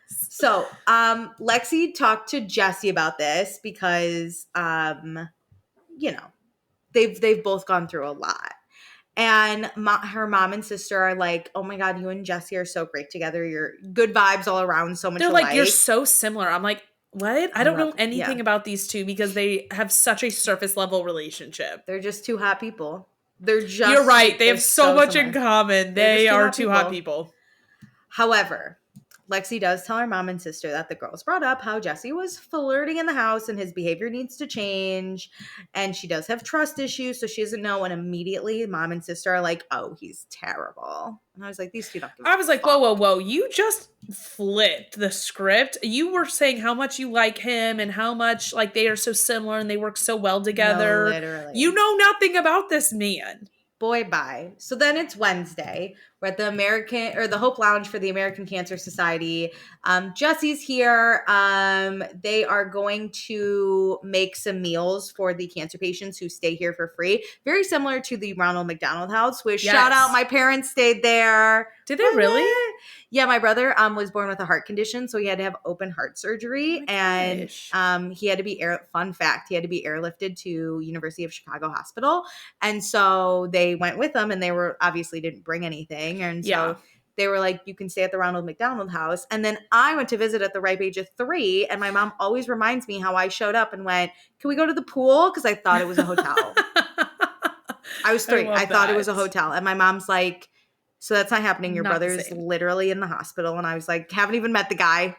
So, Lexi talked to Jesse about this because, they've both gone through a lot. And her mom and sister are like, oh my God, you and Jesse are so great together. You're good vibes all around, so much alike. They're like, you're so similar. I'm like, what? I don't know anything about these two because they have such a surface level relationship. They're just two hot people. You're right. They have so much in common. They are two hot people. However, Lexi does tell her mom and sister that the girls brought up how Jesse was flirting in the house and his behavior needs to change. And she does have trust issues, so she doesn't know. And immediately, mom and sister are like, oh, he's terrible. And I was like, these two don't give a fuck. Whoa. You just flipped the script. You were saying how much you like him and how much like they are so similar and they work so well together. No, literally. You know nothing about this man. Boy, bye. So then it's Wednesday. We're at the Hope Lounge for the American Cancer Society. Jesse's here. They are going to make some meals for the cancer patients who stay here for free. Very similar to the Ronald McDonald House, which shout out, my parents stayed there. Did they really? Yeah, my brother was born with a heart condition, so he had to have open heart surgery. And he had to be fun fact, he had to be airlifted to University of Chicago Hospital. And so they went with him, and they were obviously didn't bring anything. And so they were like, you can stay at the Ronald McDonald House. And then I went to visit at the ripe age of 3. And my mom always reminds me how I showed up and went, can we go to the pool? Because I thought it was a hotel. I was 3. I thought it was a hotel. And my mom's like, so that's not happening. Your brother's literally in the hospital. And I was like, haven't even met the guy.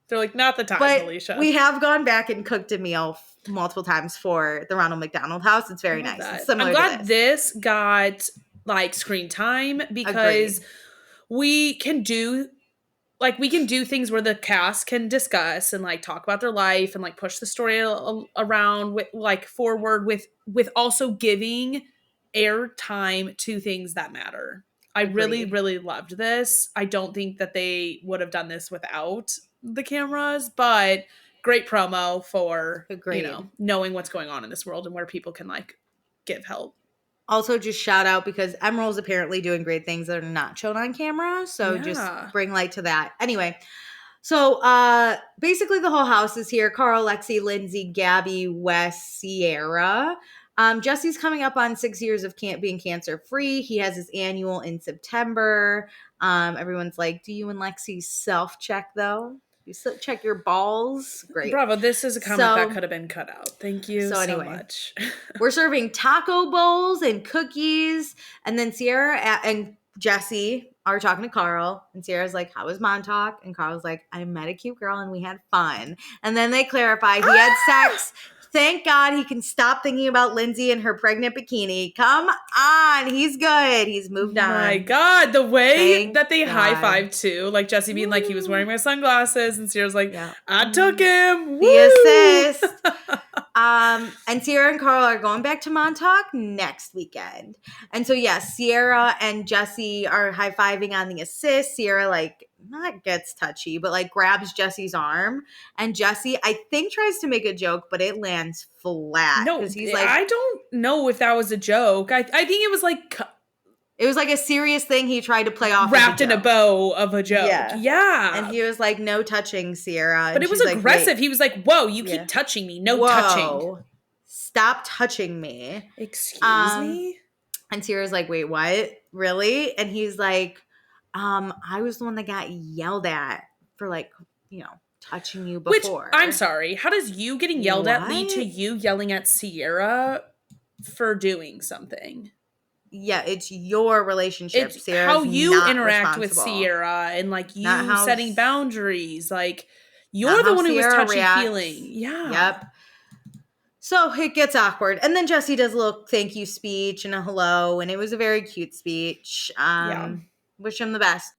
They're like, not the time, but Alicia. We have gone back and cooked a meal multiple times for the Ronald McDonald House. It's very nice. It's similar I'm glad this got like screen time because we can do things where the cast can discuss and like talk about their life and like push the story around with like forward with also giving air time to things that matter. I really, really loved this. I don't think that they would have done this without the cameras, but great promo for, knowing what's going on in this world and where people can like give help. Also, just shout out because Emerald's apparently doing great things that are not shown on camera. So just bring light to that. Anyway, so basically the whole house is here. Carl, Lexi, Lindsay, Gabby, Wes, Sierra. Jesse's coming up on 6 years of being cancer free. He has his annual in September. Everyone's like, do you and Lexi self-check though? You check your balls. Great. Bravo. This is a comment that could have been cut out. Thank you so much. We're serving taco bowls and cookies. And then Sierra and Jesse are talking to Carl. And Sierra's like, how was Montauk? And Carl's like, I met a cute girl and we had fun. And then they clarify he had sex. Thank God he can stop thinking about Lindsay and her pregnant bikini. Come on. He's good. He's moved on. My God. The way that they high-fived too. Like Jesse being like, he was wearing my sunglasses. And Sierra's like, I took him. Woo! The assist. And Sierra and Carl are going back to Montauk next weekend. And so, Sierra and Jesse are high-fiving on the assist. Sierra, like, not gets touchy, but, like, grabs Jesse's arm. And Jesse, I think, tries to make a joke, but it lands flat. No, He's like, I don't know if that was a joke. I think it was like... It was like a serious thing he tried to play off wrapped in a bow of a joke. Yeah. And he was like, no touching, Sierra. But it was aggressive. Like, he was like, whoa, you keep touching me. No touching. Stop touching me. Excuse me? And Sierra's like, wait, what? Really? And he's like, I was the one that got yelled at for, like, touching you before. Which, I'm sorry. How does you getting yelled at lead to you yelling at Sierra for doing something? Yeah, it's your relationship. It's Sierra's how you interact with Sierra and, like, you setting boundaries. Like, you're the one who was touchy-feeling. Yeah. Yep. So it gets awkward. And then Jesse does a little thank you speech and a hello. And it was a very cute speech. Wish him the best.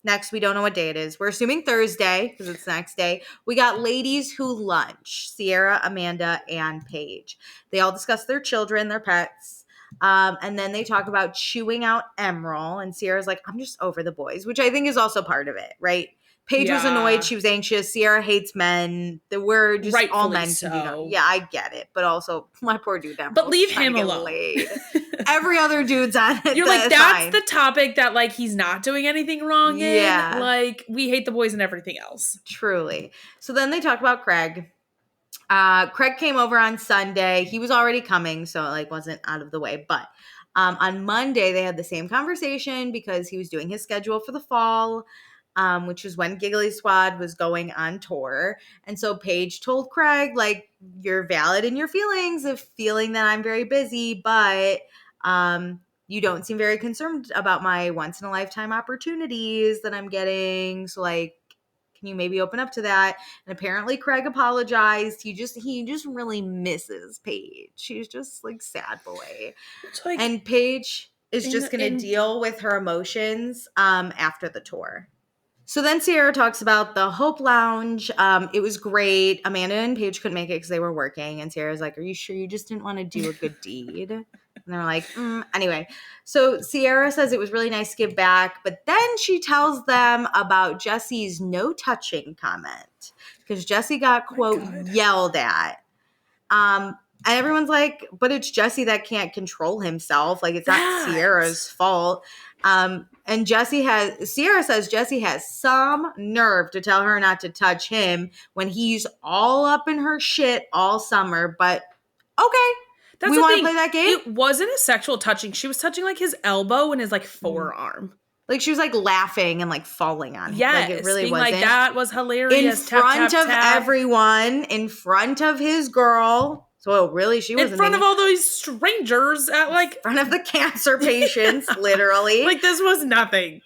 Next, we don't know what day it is. We're assuming Thursday because it's the next day. We got ladies who lunch. Sierra, Amanda, and Paige. They all discuss their children, their pets. And then they talk about chewing out Emerald. And Sierra's like, I'm just over the boys, which I think is also part of it, right? Paige was annoyed. She was anxious. Sierra hates men. We're just rightfully all men. So. Yeah, I get it. But also, my poor dude Emerald. But leave him alone. Every other dude's on it. You're like, that's the topic that, like, he's not doing anything wrong in. Yeah. Like, we hate the boys and everything else. Truly. So then they talk about Craig. Craig came over on Sunday. He was already coming, so it, like, wasn't out of the way. But on Monday, they had the same conversation because he was doing his schedule for the fall. Which is when Giggly Squad was going on tour. And so Paige told Craig, like, you're valid in your feelings of feeling that I'm very busy, but you don't seem very concerned about my once-in-a-lifetime opportunities that I'm getting. So, like, can you maybe open up to that? And apparently Craig apologized. He just really misses Paige. She's just, like, sad boy. Like, and Paige is just going to deal with her emotions after the tour. So then Sierra talks about the Hope Lounge. It was great. Amanda and Paige couldn't make it because they were working. And Sierra's like, are you sure you just didn't want to do a good deed? And they're like, Anyway, so Sierra says it was really nice to give back. But then she tells them about Jesse's no touching comment. Because Jesse got, quote, yelled at. And everyone's like, but it's Jesse that can't control himself. Like, it's not Sierra's fault. And Sierra says Jesse has some nerve to tell her not to touch him when he's all up in her shit all summer. But okay, we want to play that game. It wasn't a sexual touching. She was touching, like, his elbow and his, like, forearm. Like, she was, like, laughing and, like, falling on him. Yes, like, it really being wasn't. Like, that was hilarious. In front of everyone, in front of his girl. So really, she was in front of all those strangers at, like, in front of the cancer patients, literally. Like, this was nothing.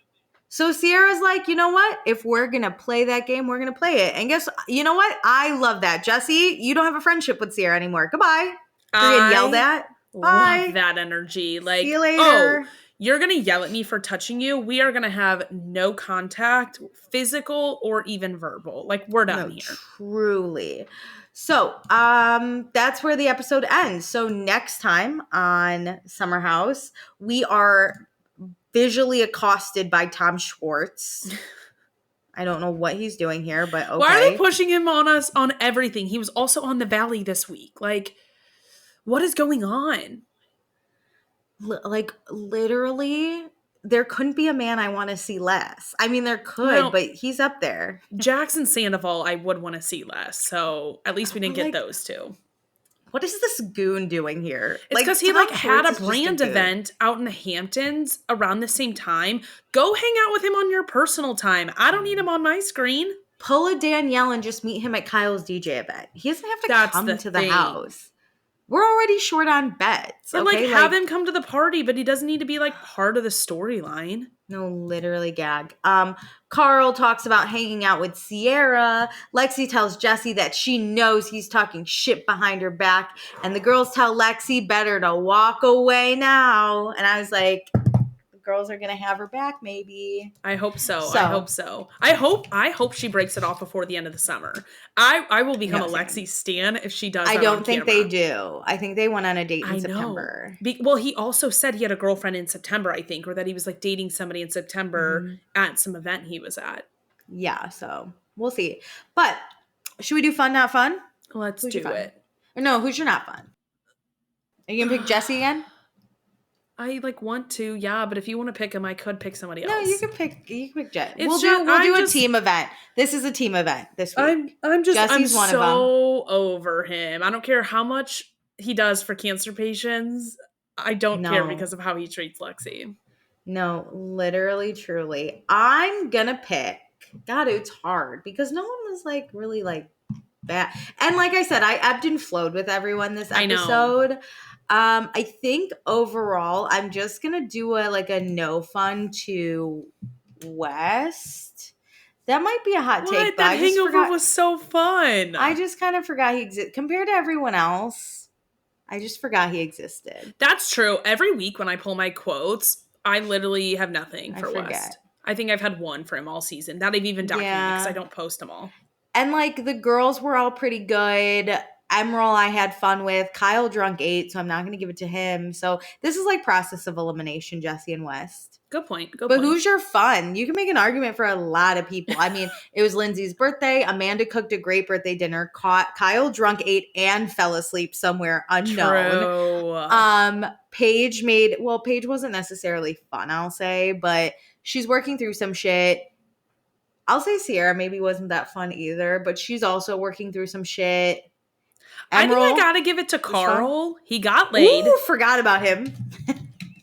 So Sierra's like, you know what? If we're gonna play that game, we're gonna play it. And you know what? I love that, Jesse. You don't have a friendship with Sierra anymore. Goodbye. You're getting yelled at. Bye. Love that energy. Like, see you later. Oh, you're gonna yell at me for touching you. We are gonna have no contact, physical or even verbal. Like, we're done here. Truly. So, that's where the episode ends. So next time on Summer House, we are visually accosted by Tom Schwartz. I don't know what he's doing here, but okay. Why are they pushing him on us on everything? He was also on the Valley this week. Like, what is going on? Like, literally, there couldn't be a man I want to see less. I mean, there could, but he's up there. Jackson Sandoval, I would want to see less. So at least we didn't get those two. What is this goon doing here? It's because he had a brand event out in the Hamptons around the same time. Go hang out with him on your personal time. I don't need him on my screen. Pull a Danielle and just meet him at Kyle's DJ event. He doesn't have to come to the house. We're already short on bets. Or, like, have him come to the party, but he doesn't need to be, like, part of the storyline. No, literally gag. Carl talks about hanging out with Sierra. Lexi tells Jesse that she knows he's talking shit behind her back. And the girls tell Lexi better to walk away now. And I was like, girls are going to have her back maybe. I hope so. I hope she breaks it off before the end of the summer. I will become a Lexi stan if she does. I don't think they do. I think they went on a date in September. Well, he also said he had a girlfriend in September, I think, or that he was like dating somebody in September at some event he was at. Yeah, so we'll see. But should we do fun, not fun? Let's do it. Or no, who's your not fun? Are you gonna pick Jesse again? I want to, yeah, but if you want to pick him, I could pick somebody else. No, you can pick Jet. We'll do a team event. This is a team event this week. I'm so over him. I don't care how much he does for cancer patients. I don't care because of how he treats Lexi. No, literally, truly. I'm gonna pick. God, it's hard because no one was really bad. And like I said, I ebbed and flowed with everyone this episode. I think overall, I'm just gonna do a no fun to West. That might be a hot take. That hangover was so fun. I just kind of forgot he existed compared to everyone else. I just forgot he existed. That's true. Every week when I pull my quotes, I literally have nothing for West. I think I've had one for him all season. That I've even documented because I don't post them all. And the girls were all pretty good. Emerald I had fun with. Kyle drunk 8, so I'm not going to give it to him. So this is process of elimination, Jesse and West. Good point. But who's your fun? You can make an argument for a lot of people. I mean, it was Lindsay's birthday. Amanda cooked a great birthday dinner. Kyle drunk 8 and fell asleep somewhere unknown. True. Paige wasn't necessarily fun, I'll say, but she's working through some shit. I'll say Sierra maybe wasn't that fun either, but she's also working through some shit. Emerald, I think I gotta give it to Carl. He got laid. Ooh, forgot about him.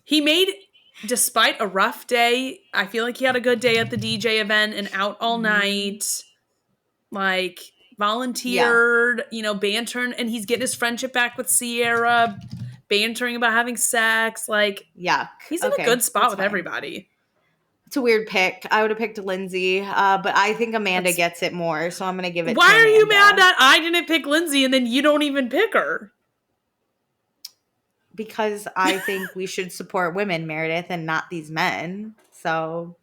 He made, despite a rough day, I feel like he had a good day at the DJ event and out all night. Volunteered, bantering, and he's getting his friendship back with Sierra, bantering about having sex. He's in a good spot with everybody. It's a weird pick. I would have picked Lindsay, but I think Amanda gets it more, so I'm going to give it to Why Amanda. Are you mad that I didn't pick Lindsay and then you don't even pick her? Because I think we should support women, Meredith, and not these men. So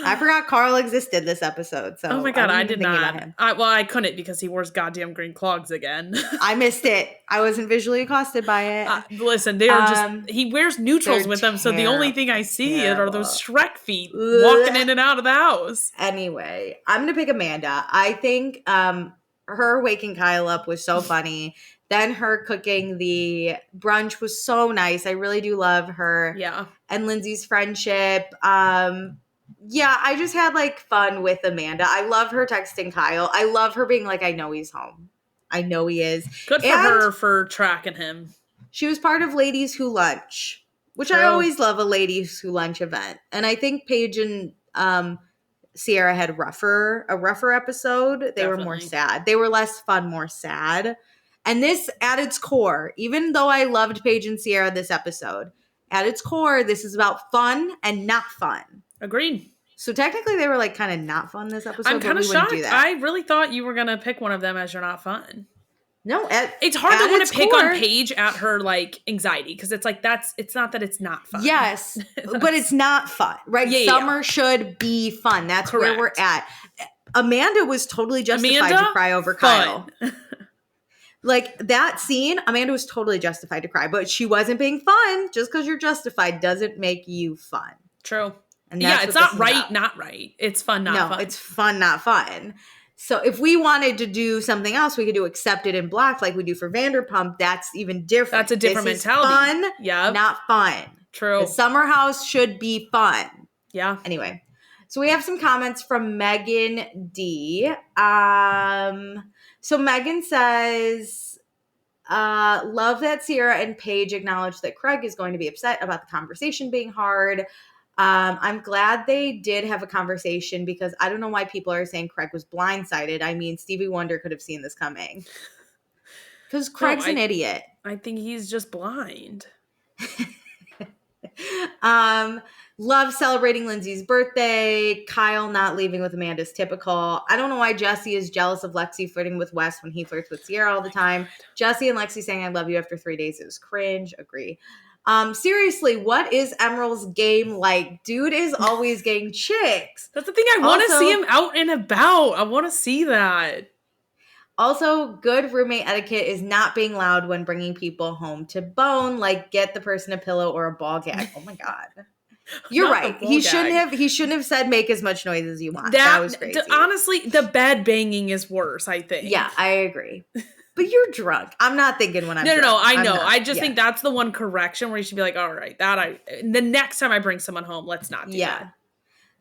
I forgot Carl existed this episode. So oh my God, I did not. I couldn't because he wears goddamn green clogs again. I missed it. I wasn't visually accosted by it. Listen, they are he wears neutrals with them, so the only thing I see are those Shrek feet walking in and out of the house. Anyway, I'm going to pick Amanda. I think her waking Kyle up was so funny. Then her cooking the brunch was so nice. I really do love her. Yeah. And Lindsay's friendship. Yeah, I just had fun with Amanda. I love her texting Kyle. I love her being I know he's home. I know he is. Good for her for tracking him. She was part of Ladies Who Lunch, which I always love a Ladies Who Lunch event. And I think Paige and Sierra had a rougher episode. They were more sad. They were less fun, more sad. And this, at its core, even though I loved Paige and Sierra this episode, at its core, this is about fun and not fun. Agreed. So technically they were kind of not fun this episode. I'm kind of shocked. I really thought you were going to pick one of them as you're not fun. No, it's hard to want to pick on Paige at her anxiety because it's it's not that it's not fun. Yes, but it's not fun, right? Yeah, Summer should be fun. That's correct. Where we're at. Amanda was totally justified to cry over Kyle. That scene, Amanda was totally justified to cry, but she wasn't being fun. Just because you're justified doesn't make you fun. True. And it's not right, not right. It's fun, not fun. No, it's fun, not fun. So if we wanted to do something else, we could do Accepted and Blocked like we do for Vanderpump. That's even different. That's a different mentality. Fun, not fun. True. The summer house should be fun. Yeah. Anyway, so we have some comments from Megan D. So Megan says, love that Sierra and Paige acknowledged that Craig is going to be upset about the conversation being hard. I'm glad they did have a conversation because I don't know why people are saying Craig was blindsided. I mean, Stevie Wonder could have seen this coming. Because Craig's an idiot. I think he's just blind. Love celebrating Lindsay's birthday. Kyle not leaving with Amanda's typical. I don't know why Jesse is jealous of Lexi flirting with Wes when he flirts with Sierra all the time. Jesse and Lexi saying I love you after 3 days is cringe. Agree. Seriously, what is Emerald's game like? Dude is always getting chicks. That's the thing. I want to see him out and about. I want to see that. Also, good roommate etiquette is not being loud when bringing people home to bone, like get the person a pillow or a ball gag. Oh my God. You're right. He shouldn't have said make as much noise as you want. That was crazy. Honestly, the bed banging is worse, I think. Yeah, I agree. But you're drunk. I'm not thinking when I'm drunk. No, I know. I just think that's the one correction where you should be like, all right, the next time I bring someone home, let's not do that.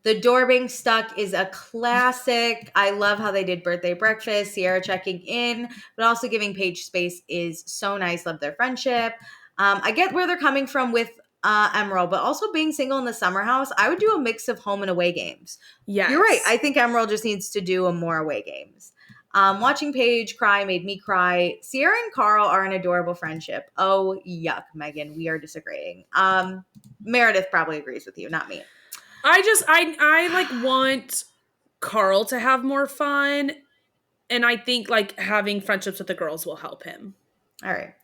The door being stuck is a classic. I love how they did birthday breakfast, Sierra checking in, but also giving Paige space is so nice. Love their friendship. I get where they're coming from with Emerald, but also being single in the summer house, I would do a mix of home and away games. Yes. You're right. I think Emerald just needs to do more away games. Watching Paige cry made me cry. Sierra and Carl are an adorable friendship. Oh, yuck, Megan. We are disagreeing. Meredith probably agrees with you, not me. I like want Carl to have more fun. And I think like having friendships with the girls will help him. All right.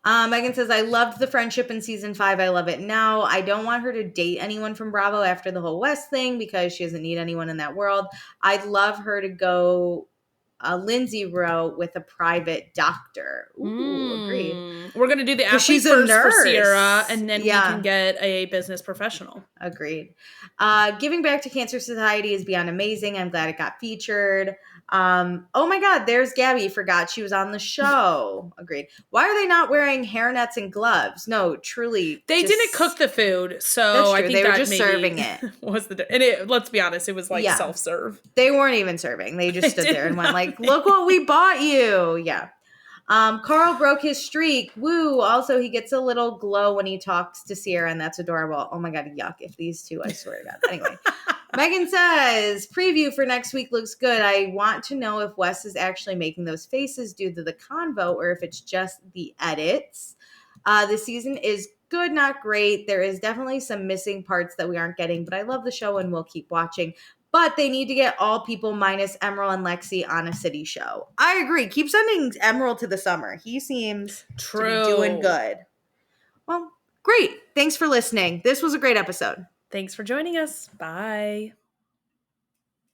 Megan says, I loved the friendship in season 5. I love it now. I don't want her to date anyone from Bravo after the whole West thing because she doesn't need anyone in that world. I'd love her to go Lindsay route with a private doctor. Ooh, agreed. We're going to do the athlete first for Sierra, and then we can get a business professional. Agreed. Giving back to Cancer Society is beyond amazing. I'm glad it got featured. Oh my God, there's Gabby. Forgot she was on the show. Agreed. Why are they not wearing hairnets and gloves? No, truly. They didn't cook the food, so I think they were just serving it. Let's be honest, it was like self-serve. They weren't even serving. They just stood there and went like, look what we bought you. Yeah. Carl broke his streak. Woo. Also, he gets a little glow when he talks to Sierra, and that's adorable. Oh my God, yuck. If these two, I swear to God. Anyway. Megan says, preview for next week looks good. I want to know if Wes is actually making those faces due to the convo or if it's just the edits. The season is good, not great. There is definitely some missing parts that we aren't getting, but I love the show and we'll keep watching. But they need to get all people minus Emerald and Lexi on a city show. I agree. Keep sending Emerald to the summer. He seems to be doing good. Well, great. Thanks for listening. This was a great episode. Thanks for joining us. Bye.